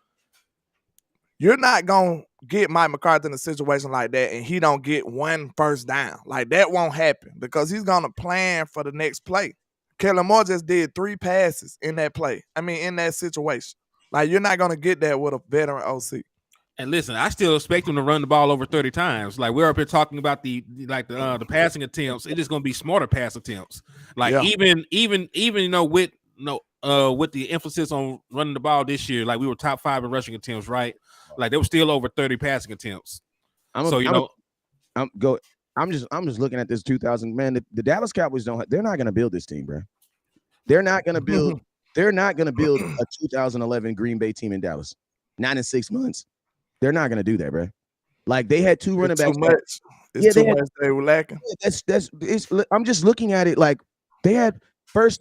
you're not going to get Mike McCarthy in a situation like that and he don't get 1 first down. Like that won't happen because he's going to plan for the next play. Kellen Moore just did 3 passes in that play. I mean, in that situation. Like, you're not going to get that with a veteran OC. And listen, I still expect him to run the ball over 30 times. Like, we're up here talking about the passing attempts. It is going to be smarter pass attempts. Like, even you know, with the emphasis on running the ball this year, like we were top 5 in rushing attempts, right? Like, they were still over 30 passing attempts. I'm just looking at this 2000 man. The Dallas Cowboys they're not going to build this team, bro. They're not going to build a 2011 Green Bay team in Dallas. Not in 6 months. They're not going to do that, bro. Like they had 2 running backs. Too much. It's too much they were lacking. I'm just looking at it like they had 2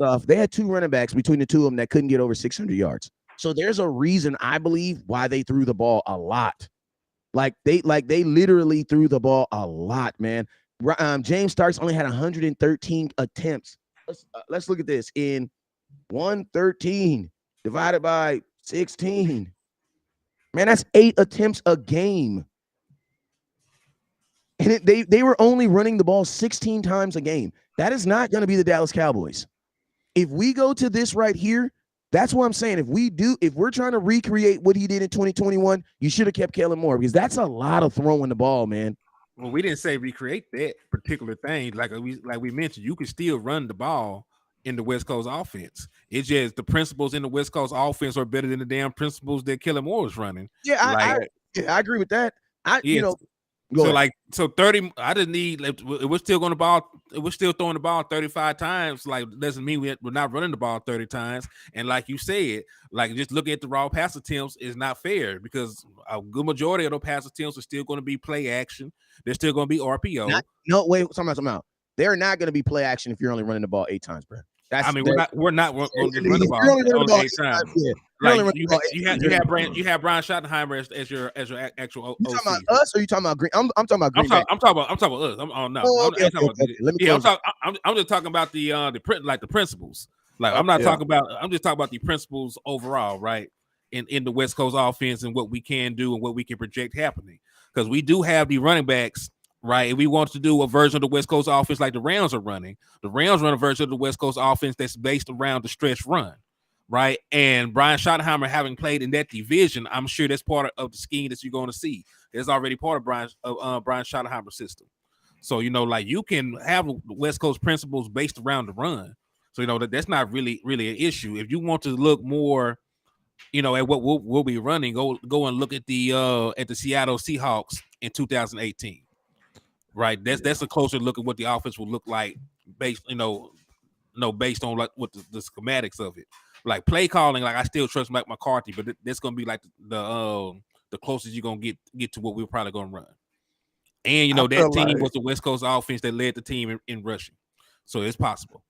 running backs between the 2 of them that couldn't get over 600 yards. So there's a reason I believe why they threw the ball a lot. Like they literally threw the ball a lot, man. James Starks only had 113 attempts. Let's look at this. In 113 divided by 16. Man, that's 8 attempts a game. And they were only running the ball 16 times a game. That is not going to be the Dallas Cowboys. If we go to this right here, that's what I'm saying. If we're trying to recreate what he did in 2021, you should have kept Kellen Moore because that's a lot of throwing the ball, man. Well, we didn't say recreate that particular thing. Like we mentioned, you can still run the ball in the West Coast offense. It's just the principles in the West Coast offense are better than the damn principles that Kellen Moore was running. Yeah, I agree with that. So 30. I didn't need. Like, we're still going to ball. We're still throwing the ball 35 times. Like doesn't mean we're not running the ball 30 times. And like you said, like just looking at the raw pass attempts is not fair because a good majority of those pass attempts are still going to be play action. They're still going to be RPO. Wait, time out. They're not going to be play action if you're only running the ball 8 times, bro. We're not going to run the ball 8 times. Yeah. Like you have Brian Schottenheimer as your actual OC. You talking about us or you talking about Green? I'm talking about Green. I'm talking about us. I'm just talking about the principles. Like I'm not talking about. I'm just talking about the principles overall, right? In the West Coast offense and what we can do and what we can project happening. because we do have the running backs, right? And we want to do a version of the West Coast offense like the Rams are running. The Rams run a version of the West Coast offense that's based around the stretch run, right? And Brian Schottenheimer having played in that division, I'm sure that's part of the scheme that you're going to see. It's already part of Brian Schottenheimer's system. So, like you can have West Coast principles based around the run. So, that's not really an issue. If you want to look more, at what we'll be running, go and look at the Seattle Seahawks in 2018. Right. That's a closer look at what the offense will look like based, based on like what the schematics of it. Like play calling, like I still trust Mike McCarthy, but that's gonna be like the closest you're gonna get to what we're probably gonna run. And that team was the West Coast offense that led the team in rushing. So it's possible.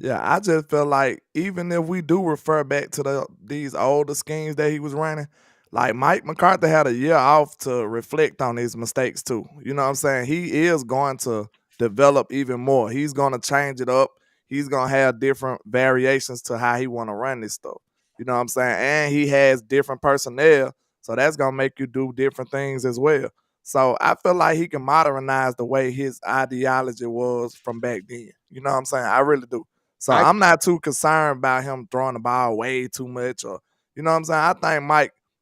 Yeah, I just feel like even if we do refer back to these older schemes that he was running, like Mike McCarthy had a year off to reflect on his mistakes too. You know what I'm saying? He is going to develop even more. He's going to change it up. He's going to have different variations to how he want to run this stuff. You know what I'm saying? And he has different personnel, so that's going to make you do different things as well. So I feel like he can modernize the way his ideology was from back then. You know what I'm saying? I really do. So I'm not too concerned about him throwing the ball way too much, or you know what I'm saying.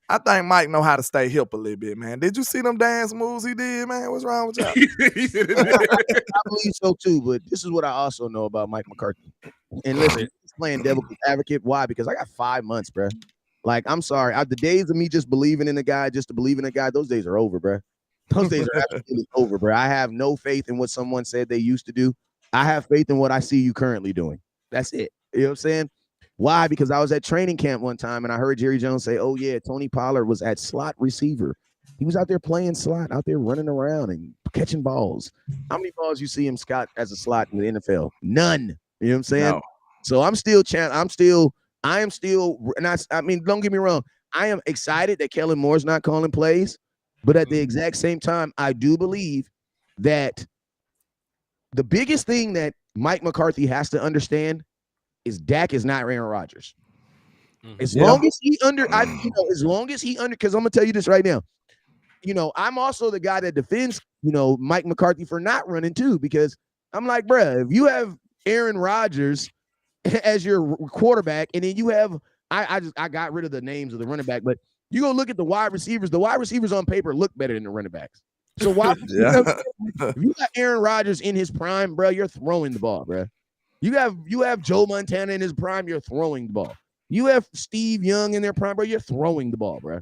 I think Mike know how to stay hip a little bit, man. Did you see them dance moves he did, man? What's wrong with y'all? I believe so too, but this is what I also know about Mike McCarthy. And listen, he's playing devil's advocate. Why? Because I got 5 months, bro. Like, I'm sorry, the days of me just believing in a guy, just to believe in a guy, those days are over, bro. Those days are absolutely over, bro. I have no faith in what someone said they used to do. I have faith in what I see you currently doing. That's it. You know what I'm saying? Why? Because I was at training camp one time and I heard Jerry Jones say, oh, yeah, Tony Pollard was at slot receiver. He was out there playing slot, out there running around and catching balls. How many balls you see him scout as a slot in the NFL? None. You know what I'm saying? No. So I am still, I mean, don't get me wrong. I am excited that Kellen Moore's not calling plays. But at the exact same time, I do believe that the biggest thing that Mike McCarthy has to understand is Dak is not Aaron Rodgers. As long as he because I'm gonna tell you this right now. I'm also the guy that defends, Mike McCarthy for not running too, because I'm like, bruh, if you have Aaron Rodgers as your quarterback, and then you have I got rid of the names of the running back, but you go look at the wide receivers. The wide receivers on paper look better than the running backs. So why? If you got Aaron Rodgers in his prime, bro, you're throwing the ball, bro. You have Joe Montana in his prime, you're throwing the ball. You have Steve Young in their prime, bro, you're throwing the ball, bro.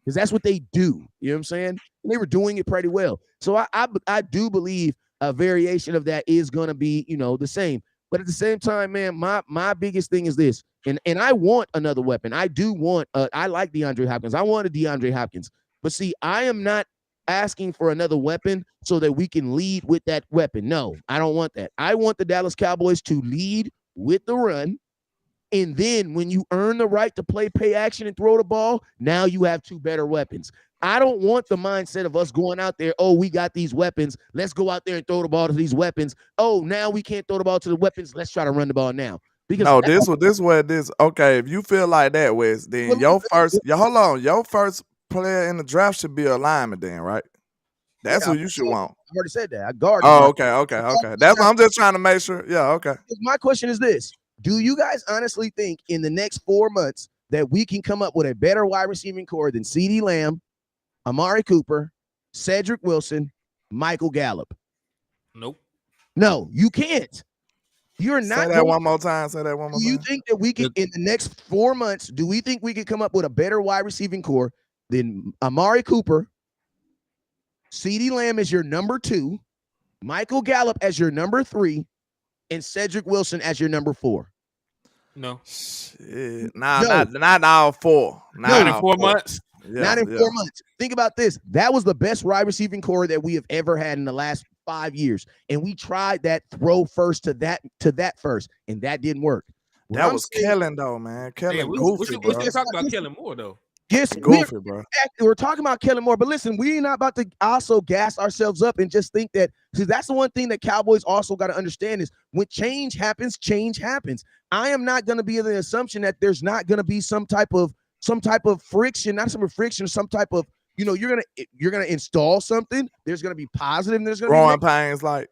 Because that's what they do. You know what I'm saying? And they were doing it pretty well. So I do believe a variation of that is going to be, the same. But at the same time, man, my biggest thing is this. And I want another weapon. I do want I like DeAndre Hopkins. I want a DeAndre Hopkins. But see, I am not asking for another weapon so that we can lead with that weapon. No, I don't want that. I want the Dallas Cowboys to lead with the run. And then when you earn the right to play action and throw the ball, now you have two better weapons. I don't want the mindset of us going out there, oh, we got these weapons. Let's go out there and throw the ball to these weapons. Oh, now we can't throw the ball to the weapons. Let's try to run the ball now. Because okay, if you feel like that, Wes, then your first player in the draft should be a lineman then, right? That's what you should want. I've already said that. I guard. Oh, okay. That's what I'm just trying to make sure. Yeah, okay. My question is this. Do you guys honestly think in the next 4 months that we can come up with a better wide receiving core than CeeDee Lamb, Amari Cooper, Cedric Wilson, Michael Gallup? Nope. No, you can't. You're not. Say that one more time. Do you think that we can, in the next 4 months, do we think we can come up with a better wide receiving core than Amari Cooper, CeeDee Lamb as your number 2, Michael Gallup as your number 3, and Cedric Wilson as your number 4? No. Not all 4. Not in 4 months. Not in 4 months. Think about this. That was the best wide receiving core that we have ever had in the last 5 years. And we tried that throw first to that first, and that didn't work. That was Kellen, though, man. Kellen goofy, bro. We're talking about Kellen Moore, though. Yes, goofy, bro. We're talking about Kellen Moore, but listen, we're not about to also gas ourselves up and just think that, because that's the one thing that Cowboys also got to understand is when change happens, change happens. I am not going to be in the assumption that there's not going to be some type of friction, not some friction, some type of you're gonna install something. There's gonna be positive. There's gonna growing be pains, like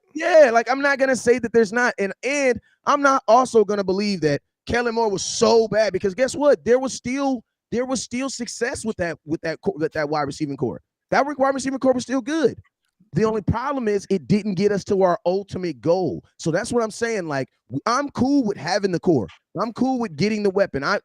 I'm not gonna say that there's not, and I'm not also gonna believe that Kellen Moore was so bad, because guess what? There was still success with that wide receiving core. That wide receiving core was still good. The only problem is it didn't get us to our ultimate goal. So that's what I'm saying. Like, I'm cool with having the core. I'm cool with getting the weapon. I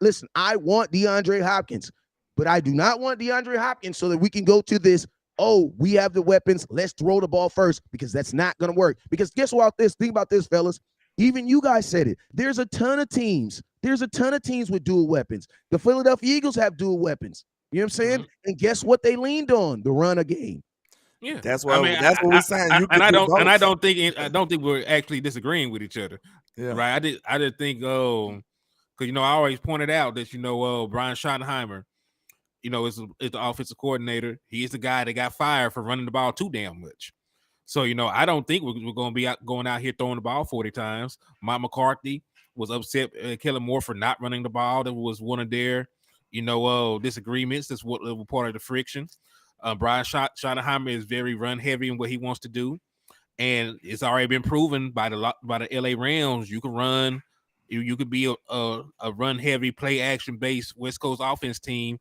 want DeAndre Hopkins, but I do not want DeAndre Hopkins so that we can go to this, oh, we have the weapons, let's throw the ball first, because that's not going to work. Because guess what? Think about this, fellas. Even you guys said it. There's a ton of teams. With dual weapons. The Philadelphia Eagles have dual weapons. You know what I'm saying? Mm-hmm. And guess what they leaned on? The run of game. Yeah, that's what we're saying. I don't think we're actually disagreeing with each other. Yeah. Right. I did think, because I always pointed out that Brian Schottenheimer, is the offensive coordinator. He's the guy that got fired for running the ball too damn much. So I don't think we're going to be going out here throwing the ball 40 times. Mike McCarthy was upset at Kellen Moore for not running the ball. That was one of their disagreements. That's what was part of the friction. Brian Schottenheimer is very run heavy in what he wants to do, and it's already been proven by the LA Rams. You can run, you could be a run heavy, play action based West Coast offense team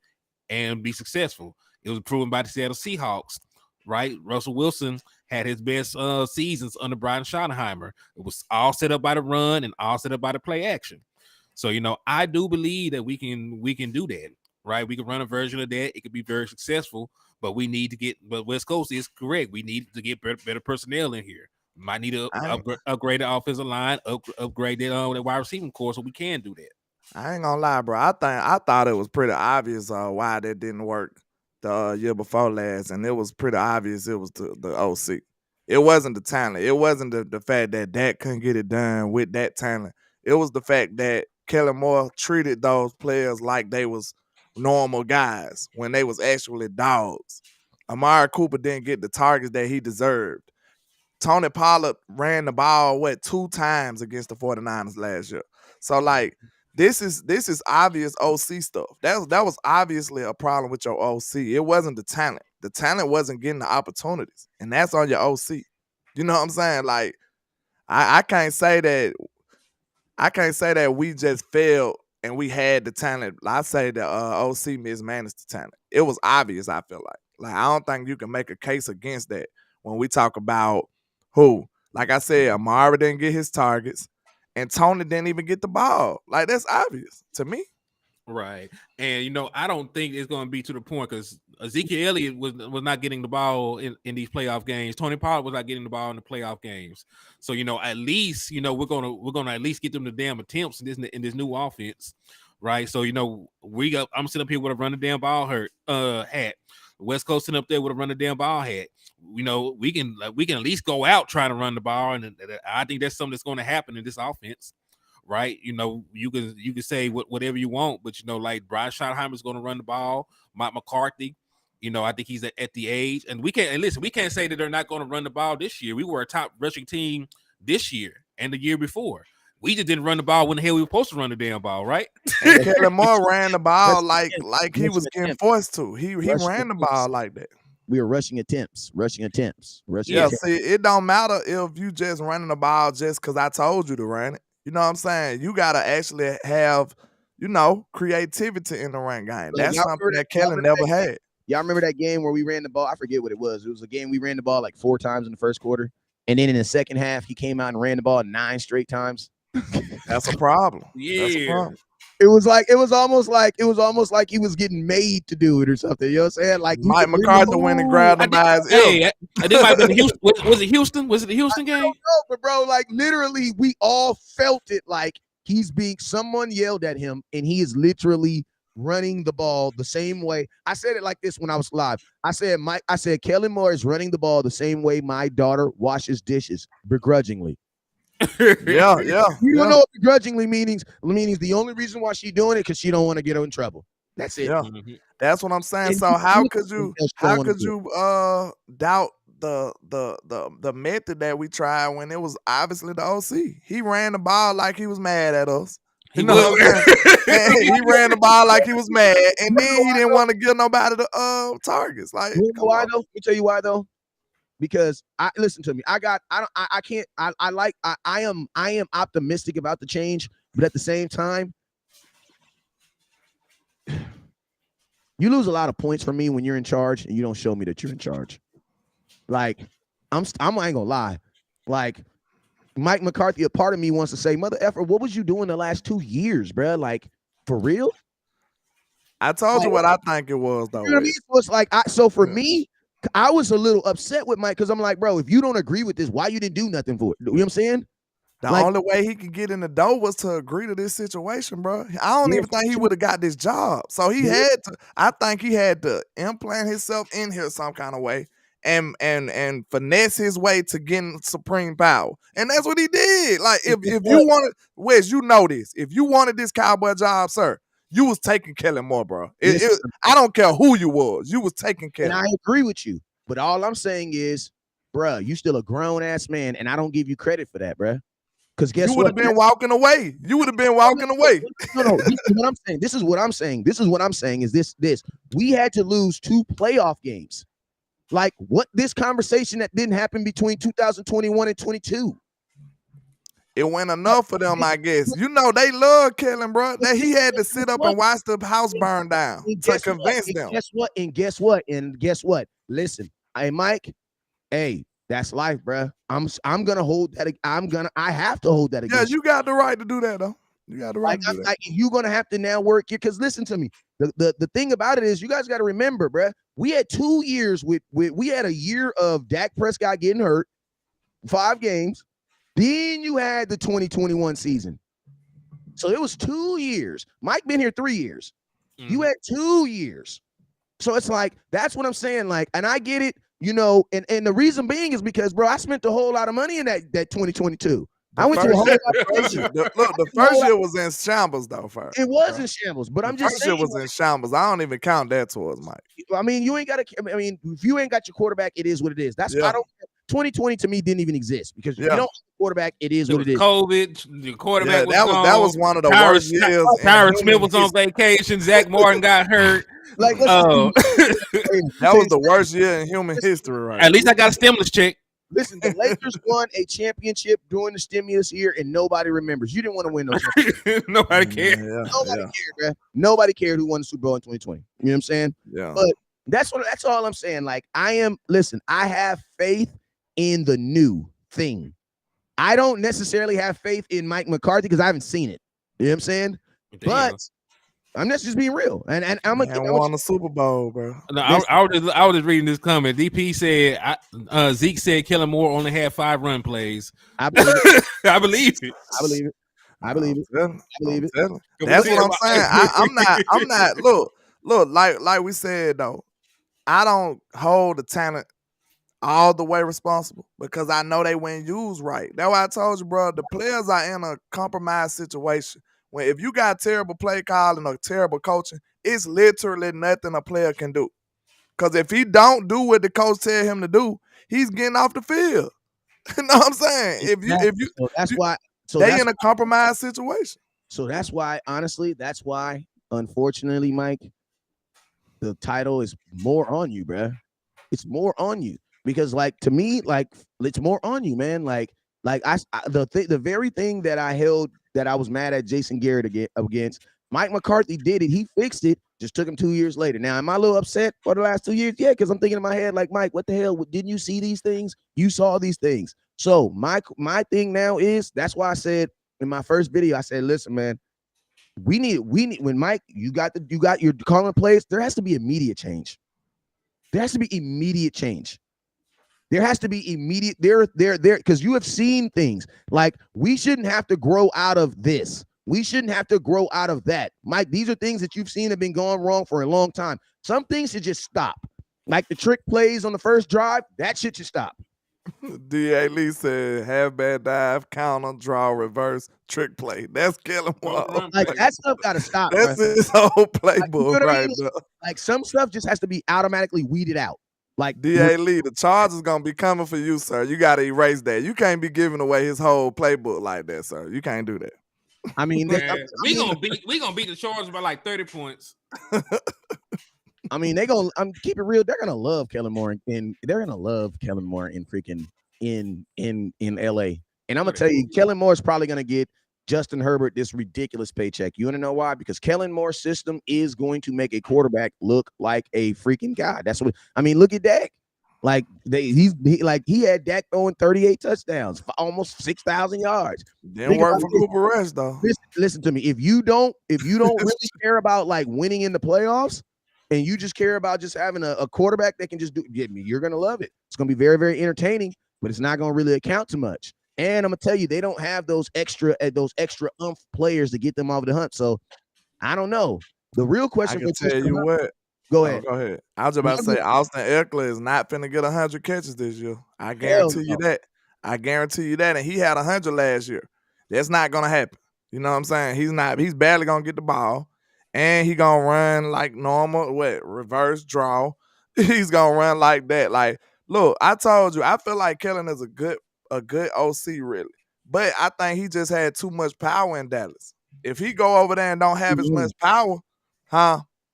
and be successful. It was proven by the Seattle Seahawks, right? Russell Wilson had his best seasons under Brian Schottenheimer. It was all set up by the run and all set up by the play action. So I do believe that we can do that, right? We can run a version of that. It could be very successful. But we need to but West Coast is correct. We need to get better personnel in here. Might need to upgrade the offensive line, upgrade the wide receiving core, so we can do that. I ain't gonna lie, bro. I thought it was pretty obvious why that didn't work the year before last, and it was pretty obvious it was the OC. It wasn't the talent. It wasn't the fact that Dak couldn't get it done with that talent. It was the fact that Kellen Moore treated those players like they was normal guys when they was actually dogs. Amari Cooper didn't get the targets that he deserved. Tony Pollard ran the ball 2 times against the 49ers last year. So like this is obvious OC stuff. That was obviously a problem with your OC. It wasn't the talent. The talent wasn't getting the opportunities, and that's on your OC. You know what I'm saying? Like I can't say that we just failed and we had the talent. I say the OC mismanaged the talent. It was obvious, I feel like. I don't think you can make a case against that when we talk about who. Like I said, Amari didn't get his targets, and Tony didn't even get the ball. Like, that's obvious to me. Right. And, I don't think it's going to be to the point, because Ezekiel Elliott was not getting the ball in these playoff games. Tony Pollard was not getting the ball in the playoff games. So, at least, we're going to at least get them the damn attempts in this new offense. Right. So, I'm sitting up here with a run the damn ball hat. West Coast sitting up there with a run the damn ball hat. We can at least go out trying to run the ball. And I think that's something that's going to happen in this offense. Right, you can say whatever you want, but like Brian Schottenheimer is going to run the ball. Mike McCarthy, I think he's at the age, and we can't say that they're not going to run the ball this year. We were a top rushing team this year and the year before. We just didn't run the ball when the hell we were supposed to run the damn ball, right? And Kellen Moore ran the ball like he was getting forced to. He ran the ball like that. We were rushing attempts. See, it don't matter if you just running the ball just because I told you to run it. You know what I'm saying? You got to actually have, creativity in the run game. That's something that Kellen never had. Y'all remember that game where we ran the ball? I forget what it was. It was a game we ran the ball like 4 times in the first quarter. And then in the second half, he came out and ran the ball 9 straight times. That's a problem. Yeah. That's a problem. It was almost like he was getting made to do it or something. You know what I'm saying? Like Mike McCarthy went and grabbed him by his ear. I think might have been Houston. Was it Houston? Was it the Houston game? I don't know, but bro, like literally, we all felt it. Like someone yelled at him, and he is literally running the ball the same way. I said it like this when I was live. I said Kellen Moore is running the ball the same way my daughter washes dishes, begrudgingly. Yeah. You don't know what begrudgingly means. The only reason why she's doing it because she don't want to get her in trouble. That's it. Yeah. That's what I'm saying. And so how could you doubt the method that we tried when it was obviously the OC? He ran the ball like he was mad at us. He You know what I'm saying? And he ran the ball like he was mad, and then he didn't want to give nobody the targets. Like, you know why though? Let me tell you why though. Because listen to me. I am optimistic about the change, but at the same time, you lose a lot of points from me when you're in charge and you don't show me that you're in charge. Like, I ain't gonna lie. Like, Mike McCarthy, a part of me wants to say, mother effer, what was you doing the last 2 years, bro? Like, for real? I told you what I think it was, though. You know what I mean? So it's like, so for me, I was a little upset with Mike because I'm like, bro, if you don't agree with this, why you didn't do nothing for it? You know what I'm saying? The only way he could get in the door was to agree to this situation, bro. I don't even think he would have got this job. So he had to, I think he had to implant himself in here some kind of way and finesse his way to getting supreme power. And that's what he did. Like, if you wanted, Wes, you know this. If you wanted this Cowboy job, sir, you was taking Kellen Moore, bro. I don't care who you was taking Kellen. And I agree with you. But all I'm saying is, bro, you still a grown-ass man, and I don't give you credit for that, bro. Because guess what? You would have been walking away. You would have been walking away. No. This is what I'm saying. This is what I'm saying. This is what I'm saying is this. We had to lose 2 playoff games. Like, what this conversation that didn't happen between 2021 and 22. It went enough for them, I guess. You know, they love Kellen, bro. That he had to sit up and watch the house burn down to convince them. Guess what? Listen, hey, Mike, hey, that's life, bro. I'm gonna hold that. I have to hold that against. Yeah, you got the right to do that, though. You got the right to do that. You're gonna have to now work here. Because listen to me. The thing about it is, you guys got to remember, bro. We had 2 years we had a year of Dak Prescott getting hurt, 5 games. Then you had the 2021 season. So it was 2 years. Mike been here 3 years. You had 2 years. So it's like, that's what I'm saying. Like, and I get it, you know, and the reason being is because, bro, I spent a whole lot of money in that 2022. I went to a whole lot of the first year was in shambles, though. It was in shambles, but I'm just saying. First year was in shambles. I don't even count that towards Mike. I mean, you ain't got to. I mean, if you ain't got your quarterback, it is what it is. That's I don't. 2020 to me didn't even exist because if you don't have a quarterback, it is what it is. COVID, the quarterback was gone. That was one of the worst years. Tyron Smith was on vacation. Zach Martin got hurt. Like, that was the worst year in human history, right? At least I got a stimulus check. Listen, the Lakers won a championship during the stimulus year, and nobody remembers. You didn't want to win those. Nobody cared. Nobody cared, man. Nobody cared who won the Super Bowl in 2020. You know what I'm saying? Yeah. But that's all I'm saying. Like, I have faith in the new thing. I don't necessarily have faith in Mike McCarthy because I haven't seen it. You know what I'm saying? Damn. But I'm just being real. And I'm won the Super Bowl, bro. No, I was just reading this comment. DP said Zeke said Kellen Moore only had 5 run plays. I believe it. I believe it. I believe it. That's what I'm saying. I'm not look, like we said though, I don't hold the talent all the way responsible because I know they weren't used right. That's why I told you, bro, the players are in a compromised situation. When if you got terrible play calling or terrible coaching, it's literally nothing a player can do. Because if he don't do what the coach tell him to do, he's getting off the field. You know what I'm saying? They in a compromised situation. So that's why, honestly, unfortunately, Mike, the title is more on you, bro. It's more on you. Because, like, to me, like, it's more on you, man. Like the very thing that I held, that I was mad at Jason Garrett against, Mike McCarthy did it. He fixed it. Just took him 2 years later. Now, am I a little upset for the last 2 years? Yeah, because I'm thinking in my head, like, Mike, what the hell? Didn't you see these things? You saw these things. So my thing now is, that's why I said in my first video, I said, listen, man, we need when Mike, you got your calling plays, there has to be immediate change. There has to be immediate change. There has to be immediate there because you have seen things like, we shouldn't have to grow out of this. We shouldn't have to grow out of that. Mike, these are things that you've seen have been going wrong for a long time. Some things should just stop. Like the trick plays on the first drive, that shit should stop. D.A. Lee said, have bad dive, counter, draw, reverse, trick play. That's Kellen Moore. Like, that stuff got to stop. That's his whole playbook, right there. Like, some stuff just has to be automatically weeded out. Like D.A. Lee, the charge is gonna be coming for you, sir. You gotta erase that. You can't be giving away his whole playbook like that, sir. You can't do that. I mean, we gonna beat the Chargers by like 30 points. I mean, I'm keep it real. They're gonna love Kellen Moore, and they're gonna love Kellen Moore in freaking in LA. And I'm gonna tell you, Kellen Moore is probably gonna get Justin Herbert this ridiculous paycheck. You wanna know why? Because Kellen Moore's system is going to make a quarterback look like a freaking god. That's what I mean. Look at Dak. Like he had Dak throwing 38 touchdowns, for almost 6,000 yards. Didn't work for Cooper Rush though. Listen to me. If you don't really care about like winning in the playoffs, and you just care about just having a quarterback that can just get me, you're gonna love it. It's gonna be very, very entertaining, but it's not gonna really account to much. And I'm gonna tell you, they don't have those extra players to get them over the hunt. So I don't know. The real question. I can tell you what. Go ahead. Go ahead. I was about to say Austin Eckler is not finna get 100 catches this year. I guarantee you that. I guarantee you that. And he had 100 last year. That's not gonna happen. You know what I'm saying? He's barely gonna get the ball. And he gonna run like normal, reverse draw. He's gonna run like that. Like, look, I told you, I feel like Kellen is a good OC, really. But I think he just had too much power in Dallas. If he go over there and don't have as much power,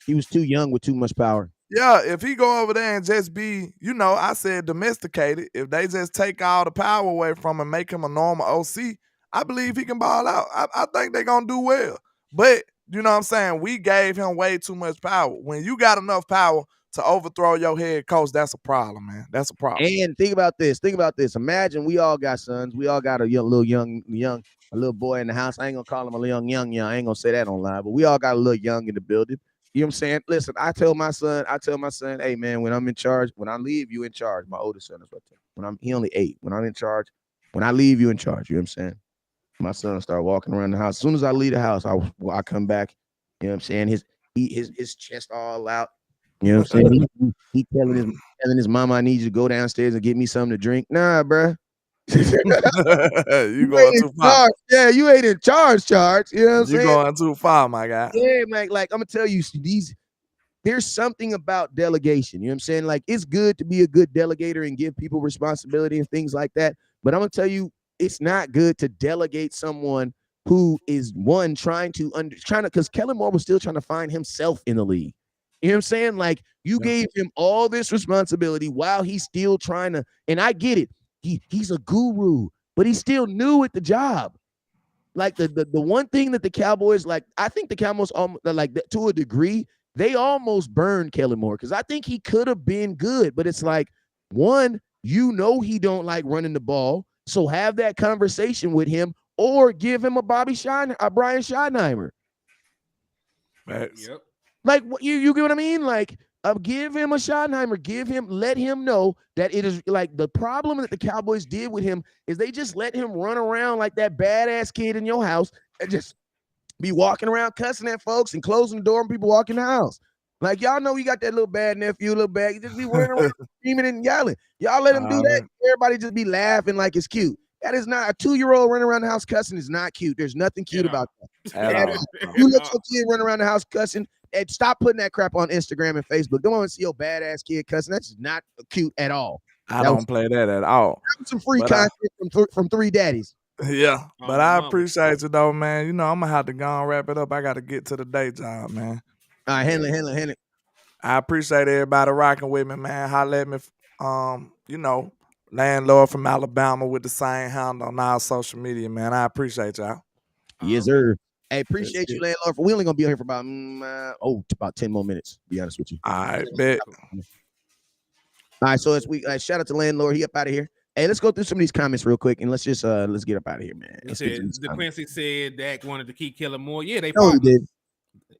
he was too young with too much power. Yeah, if he go over there and just be, I said domesticated, if they just take all the power away from him and make him a normal OC, I believe he can ball out. I think they're going to do well. But, you know what I'm saying, we gave him way too much power. When you got enough power to overthrow your head coach, that's a problem, man. That's a problem. And think about this. Imagine we all got sons. We all got a little boy in the house. I ain't going to call him a young. I ain't going to say that online, but we all got a little young in the building. You know what I'm saying? Listen, I tell my son, hey man, when I'm in charge, when I leave, you in charge. My oldest son is what I tell him. He only 8. When I'm in charge, when I leave, you in charge. You know what I'm saying? My son will start walking around the house. As soon as I leave the house, I come back. You know what I'm saying? His chest all out. You know what I'm saying? He telling his mama, I need you to go downstairs and get me something to drink. Nah, bruh. You going too far. Yeah, you ain't in charge. You know what I'm saying? You going too far, my guy. Yeah, man. Like I'm gonna tell you, there's something about delegation. You know what I'm saying? Like it's good to be a good delegator and give people responsibility and things like that. But I'm gonna tell you, it's not good to delegate someone who is trying to because Kellen Moore was still trying to find himself in the league. You know what I'm saying? Like you gave him all this responsibility while he's still trying to, and I get it. He's a guru, but he's still new at the job. Like the one thing that the Cowboys, like I think the Cowboys, like to a degree, they almost burned Kellen Moore because I think he could have been good, but it's like he don't like running the ball, so have that conversation with him or give him a Brian Schottenheimer. Yep. Like you get what I mean? Like. Give him a Schottenheimer. Let him know that it is like the problem that the Cowboys did with him is they just let him run around like that badass kid in your house and just be walking around cussing at folks and closing the door and people walk in the house. Like y'all know you got that little bad nephew, little bad. You just be running around screaming and yelling. Y'all let him do that. Everybody just be laughing like it's cute. That is not a 2-year-old running around the house cussing is not cute. There's nothing cute about that. You let your kid run around the house cussing. And stop putting that crap on Instagram and Facebook. Don't want to see your badass kid cussing. That's just not cute at all. I don't play that at all. That was some free content from 3 daddies. Yeah, but I appreciate you though, man. I'm gonna have to go and wrap it up. I got to get to the day job, man. All right, handle it. I appreciate everybody rocking with me, man. Holla at me, landlord from Alabama with the same handle on our social media, man. I appreciate y'all. Yes, sir. Hey, appreciate you, landlord. We only gonna be here for about 10 more minutes. To be honest with you. All right, bet. All right, so as we shout out to landlord, he up out of here. Hey, let's go through some of these comments real quick and let's get up out of here, man. Quincy said Dak wanted to keep Kellen Moore. Yeah, they partners. He did.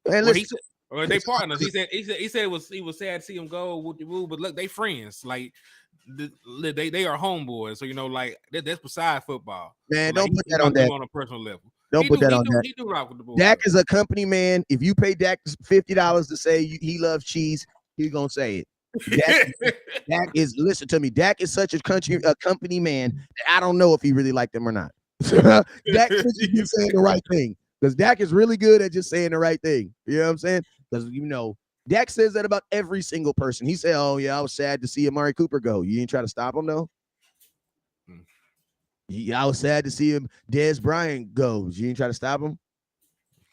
Hey, they partners. He said he was sad to see him go with the rule, but look, they friends. Like they are homeboys. So like that's beside football. Man, don't put that on that on a personal level. Don't put that on Dak. He do rock with the boys. Dak is a company man. If you pay Dak $50 to say he loves cheese, he's gonna say it. Dak is listen to me. Dak is such a company man that I don't know if he really liked them or not. Dak is just saying the right thing because Dak is really good at just saying the right thing. You know what I'm saying? Because Dak says that about every single person. He said, "Oh yeah, I was sad to see Amari Cooper go. You didn't try to stop him though." I was sad to see him. Dez Bryant goes. You didn't try to stop him.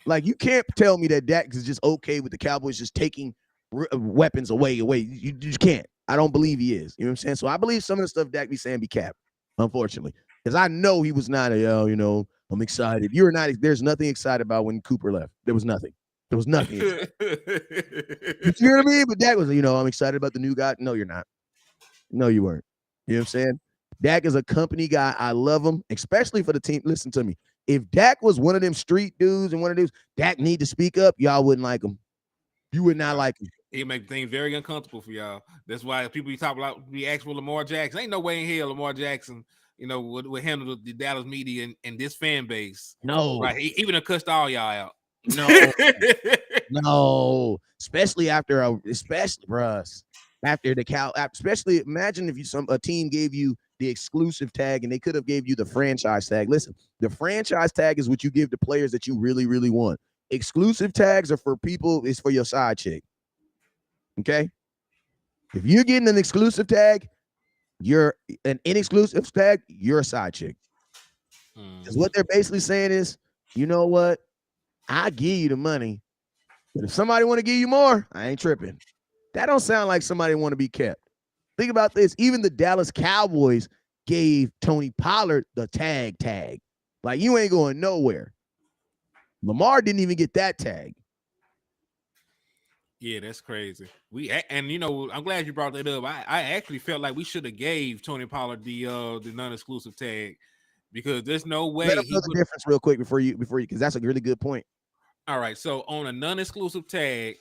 Like, you can't tell me that Dak is just okay with the Cowboys just taking weapons away. You just can't. I don't believe he is. You know what I'm saying? So I believe some of the stuff Dak be saying be capped, unfortunately. Because I know he was not I'm excited. You're not. There's nothing excited about when Cooper left. There was nothing. There was nothing. You hear what I mean? But Dak was, I'm excited about the new guy. No, you're not. No, you weren't. You know what I'm saying? Dak is a company guy. I love him, especially for the team. Listen to me. If Dak was one of them street dudes and one of those, Dak need to speak up, y'all wouldn't like him. You would not like him. He make things very uncomfortable for y'all. That's why people be talking about be asking for Lamar Jackson. Ain't no way in hell Lamar Jackson, would handle the Dallas media and this fan base. No, right? He even cussed all y'all out. No, no, especially after after the especially imagine if a team gave you the exclusive tag and they could have gave you the franchise tag. Listen, the franchise tag is what you give to players that you really, really want. Exclusive tags are for people, it's for your side chick. Okay? If you're getting an exclusive tag, you're an inexclusive tag, you're a side chick. Because what they're basically saying is, you know what? I give you the money, but if somebody want to give you more, I ain't tripping. That don't sound like somebody want to be kept. Think about this. Even the Dallas Cowboys gave Tony Pollard the tag. Like, you ain't going nowhere. Lamar didn't even get that tag. Yeah, that's crazy. I'm glad you brought that up. I actually felt like we should have gave Tony Pollard the non-exclusive tag because there's no way. Let him know the difference real quick before you, because that's a really good point. All right, so on a non-exclusive tag,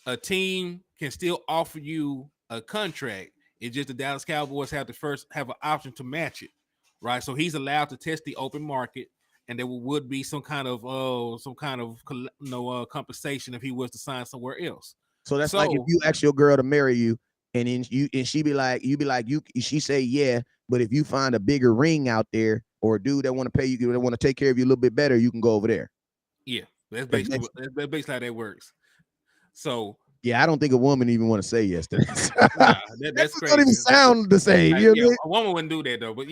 a team can still offer you a contract. It's just the Dallas Cowboys have to first have an option to match it, right? So he's allowed to test the open market, and there would be some kind of compensation if he was to sign somewhere else. So that's like if you ask your girl to marry you, and then she be like, she say yeah, but if you find a bigger ring out there or a dude that want to pay you, that want to take care of you a little bit better, you can go over there. Yeah, that's basically how that works. So yeah, I don't think a woman even want to say yes to this. That's crazy. Don't even sound the same. A woman wouldn't do that though. But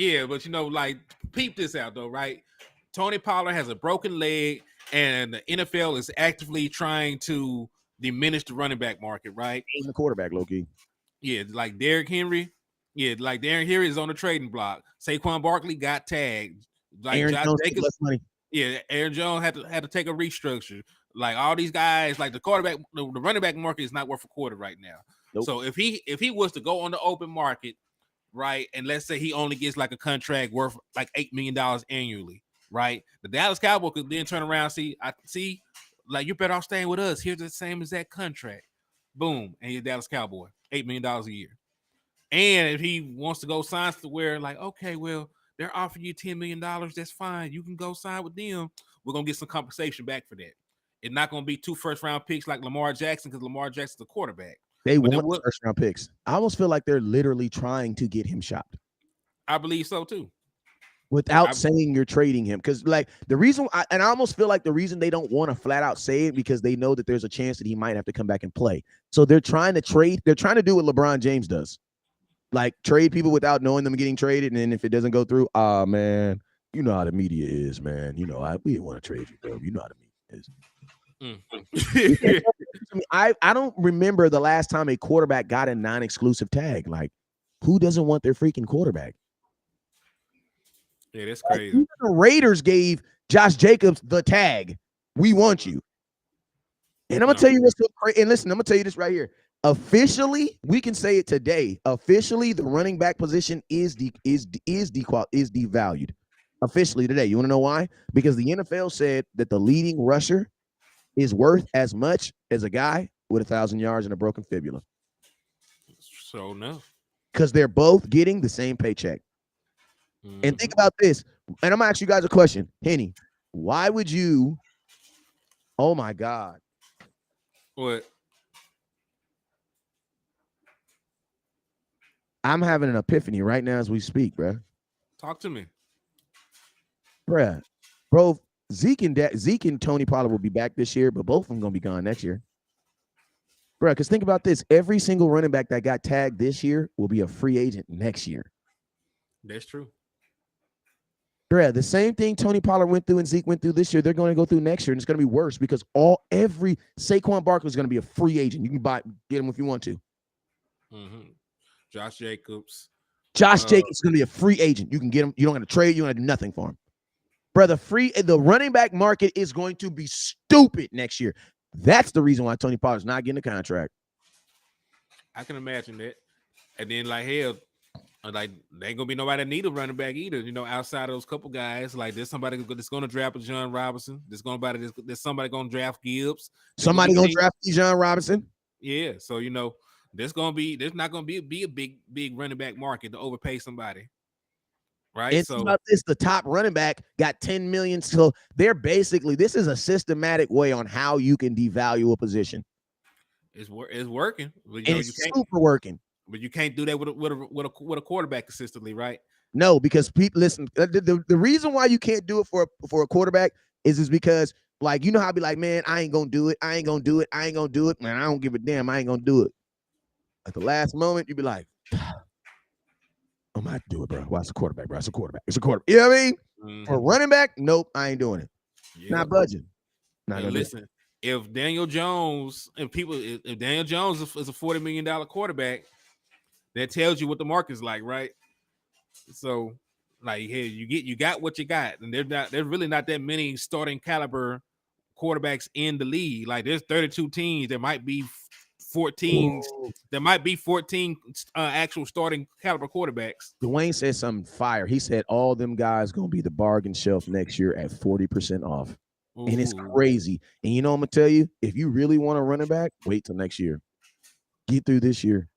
peep this out though, right? Tony Pollard has a broken leg, and the NFL is actively trying to diminish the running back market, right? Even the quarterback, low-key. Yeah, like Derrick Henry. Yeah, like Derrick Henry is on the trading block. Saquon Barkley got tagged. Like Aaron Jones took less money. Yeah, Aaron Jones had to take a restructure. Like all these guys, like the running back market is not worth a quarter right now. Nope. So if he was to go on the open market, right, and let's say he only gets like a contract worth like $8 million annually, right? The Dallas Cowboys could then turn around, like you're better off staying with us. Here's the same as that contract. Boom, and you're Dallas Cowboy, $8 million a year. And if he wants to go sign somewhere, like, okay, well, they're offering you $10 million, that's fine. You can go sign with them. We're gonna get some compensation back for that. It's not gonna be 2 first-round picks like Lamar Jackson, because Lamar Jackson's the quarterback. They want first-round picks. I almost feel like they're literally trying to get him shopped. I believe so too. Without saying you're trading him, because like the reason, I almost feel like the reason they don't want to flat out say it because they know that there's a chance that he might have to come back and play. So they're trying to trade. They're trying to do what LeBron James does, like trade people without knowing them getting traded, and then if it doesn't go through, man, you know how the media is, man. We didn't want to trade you, bro. You know how the media is. I don't remember the last time a quarterback got a non-exclusive tag. Like, who doesn't want their freaking quarterback? Yeah, that's crazy. Even the Raiders gave Josh Jacobs the tag. We want you. And I'm gonna tell you what's so crazy. And listen, I'm gonna tell you this right here. Officially, we can say it today. Officially, the running back position is devalued. Officially today. You want to know why? Because the NFL said that the leading rusher is worth as much as a guy with 1,000 yards and a broken fibula. So no. Because they're both getting the same paycheck. Mm-hmm. And think about this. And I'm gonna ask you guys a question. Henny, why would you? Oh my God. What? I'm having an epiphany right now as we speak, bro. Talk to me. Bro, Zeke and Tony Pollard will be back this year, but both of them gonna be gone next year. Bro, because think about this. Every single running back that got tagged this year will be a free agent next year. That's true. Bruh, the same thing Tony Pollard went through and Zeke went through this year, they're going to go through next year, and it's going to be worse because every Saquon Barkley is going to be a free agent. You can get him if you want to. Mm-hmm. Josh Jacobs is going to be a free agent. You can get him. You don't have to trade. You don't have to do nothing for him. Brother, the running back market is going to be stupid next year. That's the reason why Tony Pollard's not getting a contract. I can imagine that. And then, like, hell, like, there ain't gonna be nobody that need a running back either. Outside of those couple guys, like, there's somebody that's gonna draft a John Robinson. There's somebody gonna draft Gibbs. Somebody gonna draft John Robinson. Yeah, so there's not gonna be a big running back market to overpay somebody. Right. It's about this. The top running back got 10 million. So they're basically, this is a systematic way on how you can devalue a position. It's working. It's super working. But you can't do that with a quarterback consistently, right? No, because people listen. The reason why you can't do it for a quarterback is because, like, you know how I be like, man, I ain't gonna do it. I ain't gonna do it. I ain't gonna do it. Man, I don't give a damn. I ain't gonna do it. At the last moment, you be like, I'm gonna have to do it, bro. Well, it's a quarterback, bro. It's a quarterback. You know what I mean? Mm-hmm. For running back, nope, I ain't doing it. Yep. Not budging. Listen, if Daniel Jones is a $40 million quarterback, that tells you what the market's like, right? So, like, hey, you got what you got, and there's really not that many starting caliber quarterbacks in the league. Like, there's 32 teams. There might be 14. Whoa. There might be 14 actual starting caliber quarterbacks. Dwayne said something fire. He said all them guys gonna be the bargain shelf next year at 40% off. Ooh. And it's crazy. And you know, I'm gonna tell you, if you really want to run it back, wait till next year. Get through this year.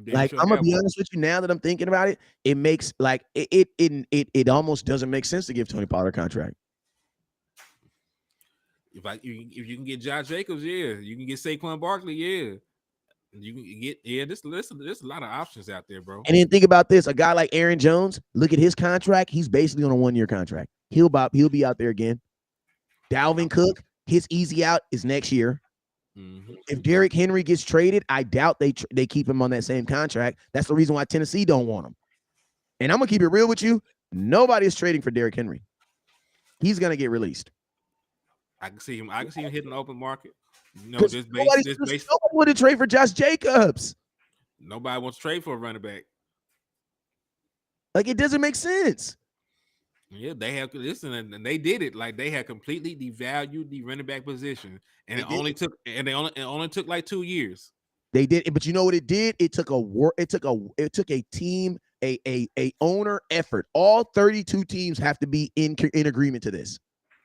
Like, I'm gonna be honest with you. Now that I'm thinking about it, it makes like it almost doesn't make sense to give Tony Pollard a contract. If you can get Josh Jacobs, yeah. You can get Saquon Barkley, yeah. You can get there's a lot of options out there, bro. And then think about this: a guy like Aaron Jones, look at his contract. He's basically on a 1-year contract. He'll be out there again. Dalvin Cook, his easy out is next year. Mm-hmm. If Derrick Henry gets traded, I doubt they keep him on that same contract. That's the reason why Tennessee don't want him. And I'm gonna keep it real with you: nobody is trading for Derrick Henry. He's gonna get released. I can see him hitting the open market. Nobody would to trade for Josh Jacobs. Nobody wants to trade for a running back. Like, it doesn't make sense. Yeah, they have and they did it. Like, they had completely devalued the running back position, and it only took like 2 years. They did, but you know what it did? It took a team, a owner effort. All 32 teams have to be in agreement to this.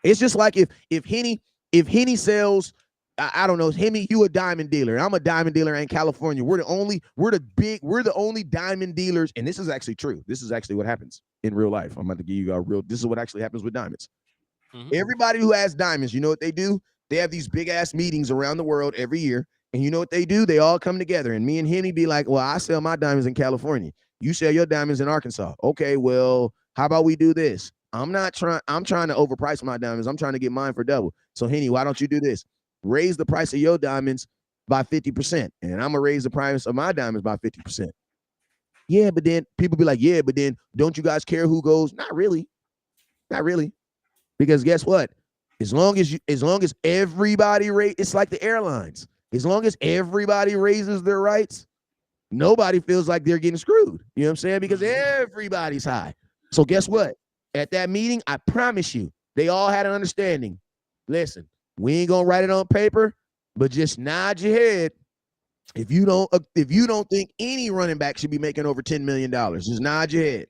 It's just like if Henny sells, I don't know, Henny, you a diamond dealer. I'm a diamond dealer in California. We're the only diamond dealers, and this is actually true. This is actually what happens in real life. I'm about to give you this is what actually happens with diamonds. Mm-hmm. Everybody who has diamonds, you know what they do? They have these big ass meetings around the world every year, and you know what they do? They all come together, and me and Henny be like, well, I sell my diamonds in California. You sell your diamonds in Arkansas. Okay, well, how about we do this? I'm trying to overprice my diamonds. I'm trying to get mine for double. So, Henny, why don't you do this? Raise the price of your diamonds by 50%, and I'm gonna raise the price of my diamonds by 50%. Yeah, but then people be like, yeah, but then don't you guys care who goes? Not really. Because guess what? As long as everybody it's like the airlines. As long as everybody raises their rights, nobody feels like they're getting screwed. You know what I'm saying? Because everybody's high. So guess what? At that meeting, I promise you, they all had an understanding. Listen, we ain't gonna write it on paper, but just nod your head. If you don't think any running back should be making over $10 million, just nod your head.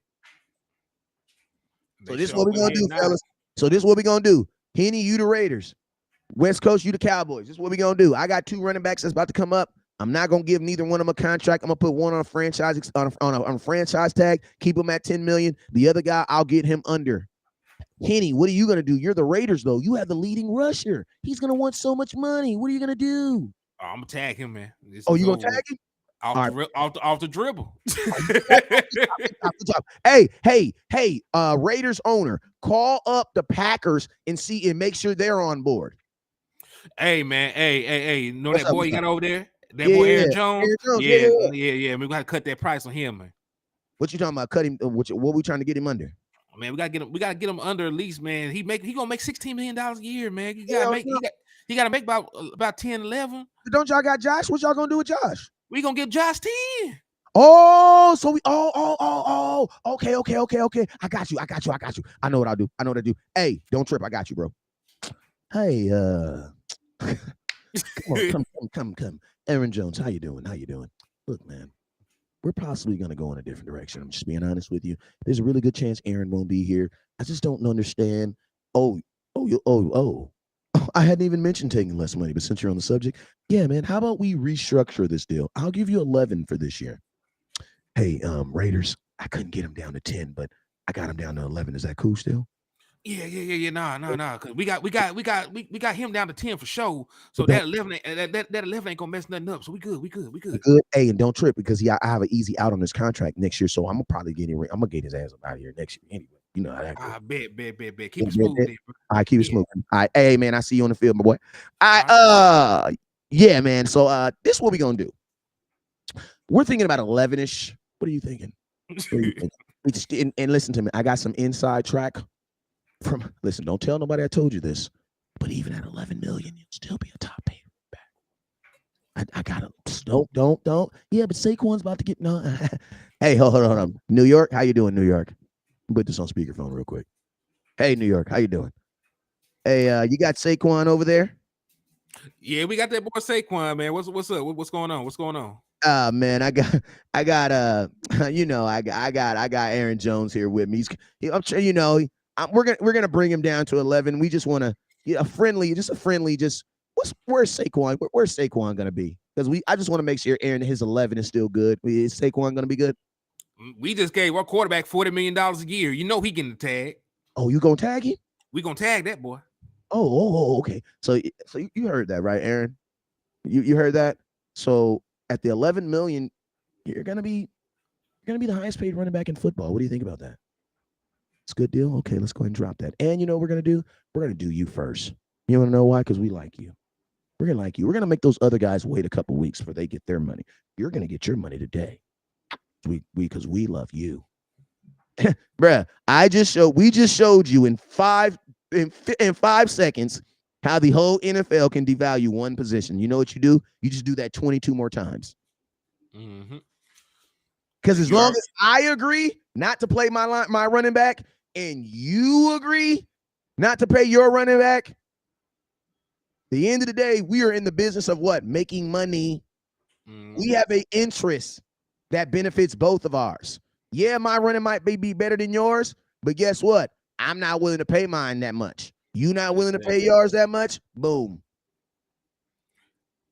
So this is what we're gonna do, fellas. So this is what we're gonna do. Henny, you the Raiders. West Coast, you the Cowboys. This is what we're gonna do. I got 2 running backs that's about to come up. I'm not gonna give neither one of them a contract. I'm gonna put one on a franchise on a franchise tag, keep him at $10 million. The other guy, I'll get him under. Henny, what are you gonna do? You're the Raiders, though. You have the leading rusher. He's gonna want so much money. What are you gonna do? Oh, I'm gonna tag him, man. You gonna tag him? Off the dribble. Hey, Raiders owner, call up the Packers and make sure they're on board. Hey, man. Hey. You know that boy you got over there? That boy Aaron Jones? Yeah. We gotta cut that price on him, man. What you talking about? Cut him? What we trying to get him under? Man, we gotta get him under at least, man. He gonna make $16 million a year, man. He gotta make about 10, 11. Don't y'all got Josh? What y'all gonna do with Josh? We gonna give Josh 10. Oh, so we okay. I got you. I know what I'll do. Hey, don't trip. I got you, bro. Hey, come. Aaron Jones, how you doing? Look, man, we're possibly gonna go in a different direction. I'm just being honest with you. There's a really good chance Aaron won't be here. I just don't understand. Oh. I hadn't even mentioned taking less money, but since you're on the subject, yeah, man, how about we restructure this deal? I'll give you 11 for this year. Hey, Raiders, I couldn't get him down to 10, but I got him down to 11. Is that cool still? Yeah. Nah. Cause we got him down to 10 for sure. So that 11 ain't gonna mess nothing up. So we good. Hey, and don't trip because I have an easy out on this contract next year. So I'm gonna probably get him. I'm gonna get his ass up out of here next year anyway. You know how that goes. I bet. Keep it smooth. I keep it smooth. Hey man, I see you on the field, my boy. Yeah, man. So this is what we're gonna do. We're thinking about 11-ish. What are you thinking? And listen to me. I got some inside track from. Listen, don't tell nobody I told you this. But even at 11 million, you'll still be a top paid back. I gotta don't. Yeah, but Saquon's about to get no. Hey, hold on. New York, how you doing, New York? Put this on speakerphone real quick. Hey, New York, how you doing? Hey, you got Saquon over there? Yeah, we got that boy Saquon, man. What's up? What's going on? Man, I got I got Aaron Jones here with me. We're gonna bring him down to 11. We just want to where's Saquon? Where's Saquon gonna be? Because I just want to make sure his 11 is still good. Is Saquon gonna be good? We just gave our quarterback $40 million a year. You know he getting the tag. Oh, you gonna tag him? We gonna tag that boy. Oh, okay. So you heard that, right, Aaron? You heard that? So at the 11 million, you're gonna be the highest paid running back in football. What do you think about that? It's a good deal. Okay, let's go ahead and drop that. And you know what we're gonna do? We're gonna do you first. You want to know why? Because we like you. We're gonna like you. We're gonna make those other guys wait a couple weeks before they get their money. You're gonna get your money today. Because we love you. Bruh, we just showed you in 5 seconds how the whole NFL can devalue one position. You know what you do? You just do that 22 more times. Because as long as I agree not to play my running back and you agree not to pay your running back, at the end of the day, we are in the business of what? Making money. We have an interest that benefits both of ours. Yeah, my running might be better than yours, but guess what? I'm not willing to pay mine that much. You not willing to pay yours that much? Boom.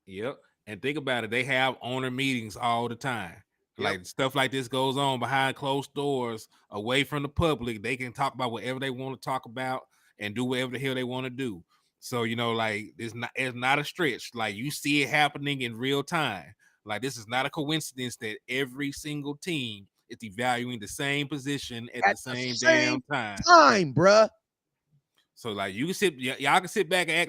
Yep. And think about it. They have owner meetings all the time. Like stuff like this goes on behind closed doors, away from the public. They can talk about whatever they want to talk about and do whatever the hell they want to do. So, like it's not a stretch. Like you see it happening in real time. Like this is not a coincidence that every single team is evaluating the same position at the same damn time, bruh. So like you can y'all can sit back and act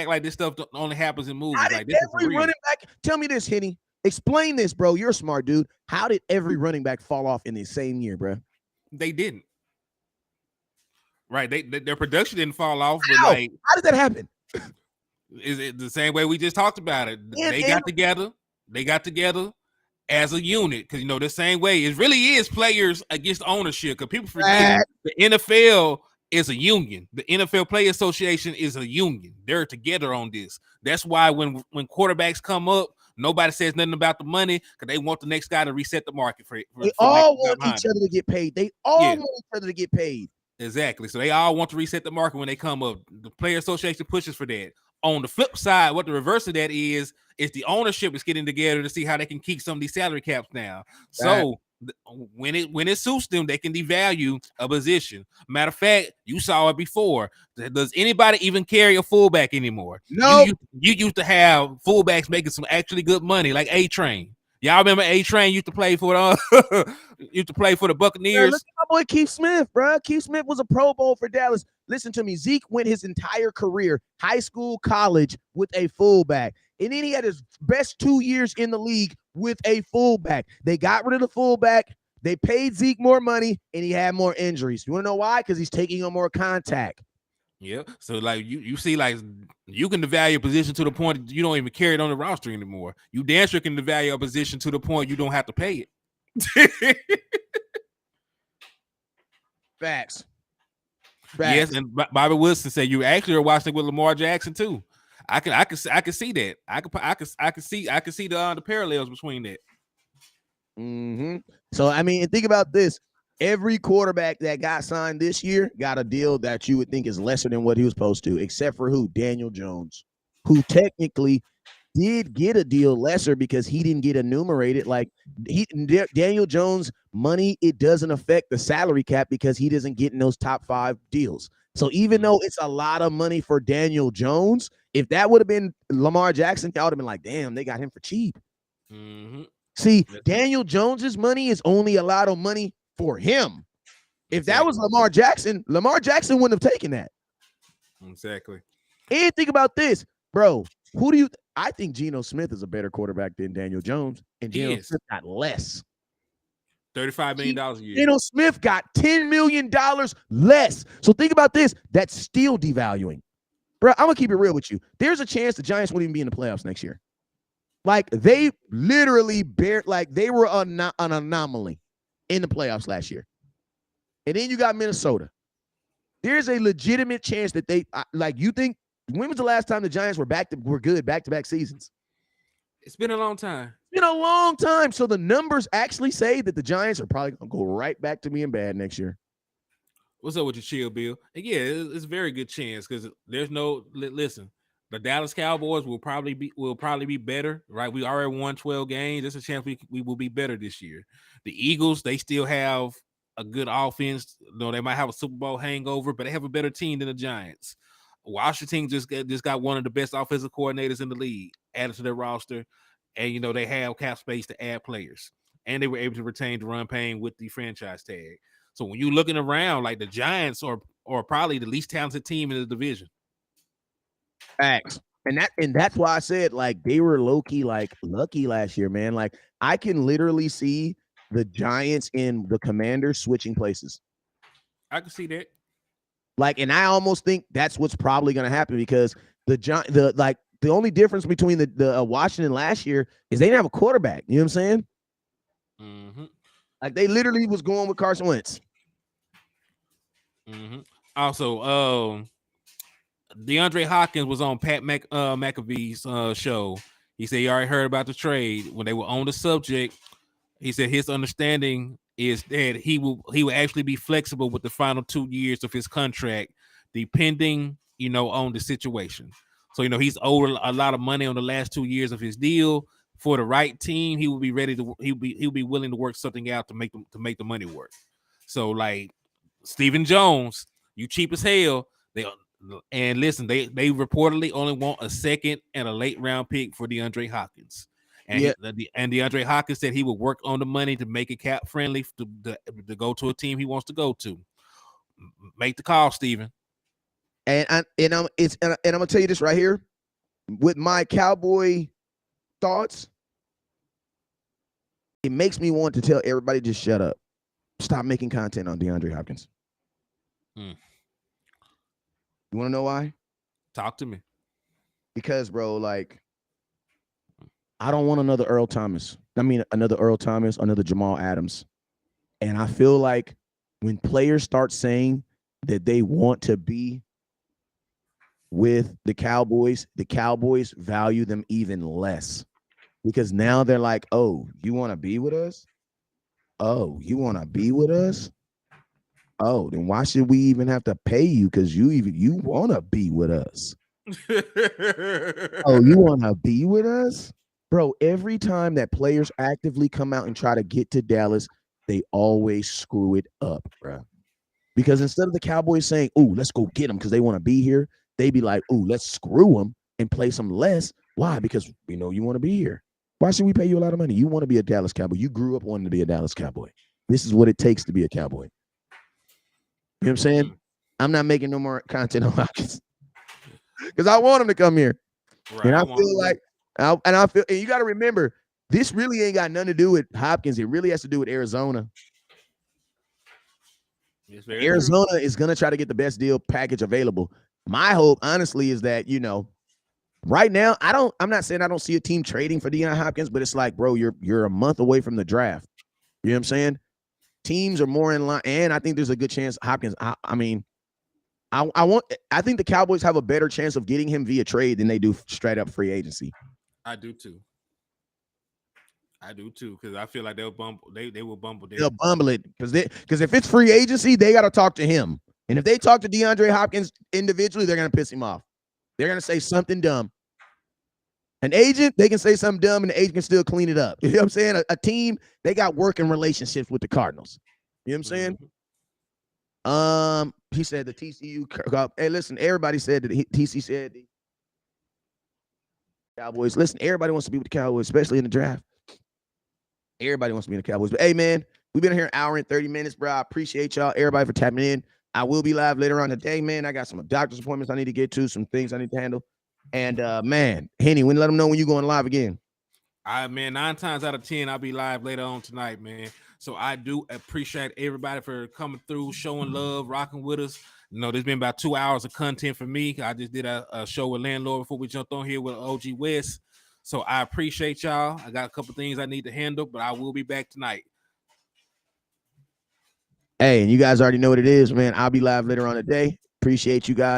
like this stuff only happens in movies. How like did this every running back? Tell me this, Henny. Explain this, bro. You're a smart dude. How did every running back fall off in the same year, bro? They didn't. Right? Their production didn't fall off. But how did that happen? Is it the same way we just talked about it? They got together as a unit because the same way it really is players against ownership. Because people forget the NFL is a union. The NFL Player Association is a union. They're together on this. That's why when quarterbacks come up, nobody says nothing about the money because they want the next guy to reset the market for they all want each other to get paid. They all want each other to get paid. Exactly. So they all want to reset the market when they come up. The Player Association pushes for that. On the flip side, what the reverse of that is the ownership is getting together to see how they can keep some of these salary caps down. So when it suits them, they can devalue a position. Matter of fact, you saw it before. Does anybody even carry a fullback anymore? No. You used to have fullbacks making some actually good money, like A-Train. Y'all remember A-Train used to play for the Buccaneers? Yeah, look at my boy Keith Smith, bro. Keith Smith was a Pro Bowl for Dallas. Listen to me. Zeke went his entire career, high school, college, with a fullback. And then he had his best 2 years in the league with a fullback. They got rid of the fullback They paid Zeke more money, and he had more injuries. You want to know why? Because he's taking on more contact. Yeah. So like you see, like you can devalue a position to the point that you don't even carry it on the roster anymore. You damn sure can devalue a position to the point you don't have to pay it. Facts. Yes, and Bobby Wilson said you actually are watching with Lamar Jackson too. I can see that. I can see the parallels between that. Mm-hmm. So I mean, think about this. Every quarterback that got signed this year got a deal that you would think is lesser than what he was supposed to, except for who? Daniel Jones, who technically did get a deal lesser because he didn't get enumerated. Like Daniel Jones' money, it doesn't affect the salary cap because he doesn't get in those top 5 deals. So even though it's a lot of money for Daniel Jones, if that would have been Lamar Jackson, I would have been like, damn, they got him for cheap. Mm-hmm. See, Daniel Jones's money is only a lot of money for him. If that was Lamar Jackson wouldn't have taken that. Exactly. And think about this, bro. I think Geno Smith is a better quarterback than Daniel Jones, and Geno Smith got less. $35 million a year. Geno Smith got $10 million less. So think about this. That's still devaluing. Bro, I'm going to keep it real with you. There's a chance the Giants won't even be in the playoffs next year. Like, they literally they were an anomaly in the playoffs last year. And then you got Minnesota. There's a legitimate chance that you think, when was the last time the Giants were good back-to-back seasons? It's been a long time. It's been a long time. So the numbers actually say that the Giants are probably going to go right back to being bad next year. What's up with your chill, Bill? And yeah, it's a very good chance because there's no listen. The Dallas Cowboys will probably be better, right? We already won 12 games. There's a chance we will be better this year. The Eagles, they still have a good offense. They might have a Super Bowl hangover, but they have a better team than the Giants. Washington just got one of the best offensive coordinators in the league added to their roster, and they have cap space to add players, and they were able to retain Deron Payne with the franchise tag. So when you're looking around, like the Giants are probably the least talented team in the division. Facts. And that's why I said, like, they were low-key, like, lucky last year, man. Like, I can literally see the Giants and the Commanders switching places. I can see that. Like, and I almost think that's what's probably going to happen because the only difference between the Washington last year is they didn't have a quarterback. You know what I'm saying? Mm-hmm. Like, they literally was going with Carson Wentz. Mm-hmm. Also, DeAndre Hopkins was on Pat McAfee's show. He said he already heard about the trade. When they were on the subject, he said his understanding is that he will actually be flexible with the final 2 years of his contract, depending, on the situation. So, he's owed a lot of money on the last 2 years of his deal. For the right team, he will be ready to. He'll be willing to work something out to make the money work. So, like Stephen Jones, you cheap as hell. And listen, they reportedly only want a second and a late round pick for DeAndre Hopkins. And and DeAndre Hopkins said he would work on the money to make it cap friendly to go to a team he wants to go to. Make the call, Steven. And I'm gonna tell you this right here. With my Cowboy thoughts, it makes me want to tell everybody just shut up. Stop making content on DeAndre Hopkins. You want to know why? Talk to me. Because, bro, like, I don't want another Earl Thomas. Another Jamal Adams. And I feel like when players start saying that they want to be with the Cowboys value them even less. Because now they're like, oh, you want to be with us? Oh, you want to be with us? Oh, then why should we even have to pay you? Because you want to be with us. Oh, you want to be with us? Bro, every time that players actively come out and try to get to Dallas, they always screw it up, bro. Because instead of the Cowboys saying, "Ooh, let's go get them," because they want to be here, they be like, "Ooh, let's screw them and play some less." Why? Because we know you want to be here. Why should we pay you a lot of money? You want to be a Dallas Cowboy. You grew up wanting to be a Dallas Cowboy. This is what it takes to be a Cowboy. You know what I'm saying? I'm not making no more content on Hopkins because I want him to come here. Right, and I feel like, and you got to remember, this really ain't got nothing to do with Hopkins. It really has to do with Arizona. Arizona is going to try to get the best deal package available. My hope, honestly, is that, right now, I'm not saying I don't see a team trading for Deion Hopkins, but it's like, bro, you're a month away from the draft. You know what I'm saying? Teams are more in line, and I think there's a good chance Hopkins. I think the Cowboys have a better chance of getting him via trade than they do straight up free agency. I do too, because I feel like they'll bumble. They will bumble. They'll bumble it because if it's free agency, they got to talk to him, and if they talk to DeAndre Hopkins individually, they're gonna piss him off. They're gonna say something dumb. An agent, they can say something dumb, and the agent can still clean it up. You know what I'm saying? A team, they got working relationships with the Cardinals. You know what I'm saying? He said the TCU. Hey, listen, everybody said that TC said the Cowboys. Listen, everybody wants to be with the Cowboys, especially in the draft. Everybody wants to be in the Cowboys. But hey, man, we've been here an hour and 30 minutes, bro. I appreciate y'all, everybody, for tapping in. I will be live later on today, man. I got some doctor's appointments I need to get to, some things I need to handle. And man, Henny, let them know when you're going live again. Man, 9 times out of 10, I'll be live later on tonight, man. So I do appreciate everybody for coming through, showing love, rocking with us. There's been about 2 hours of content for me. I just did a show with Landlord before we jumped on here with OG West. So I appreciate y'all. I got a couple things I need to handle, but I will be back tonight. Hey, and you guys already know what it is, man. I'll be live later on today. Appreciate you guys.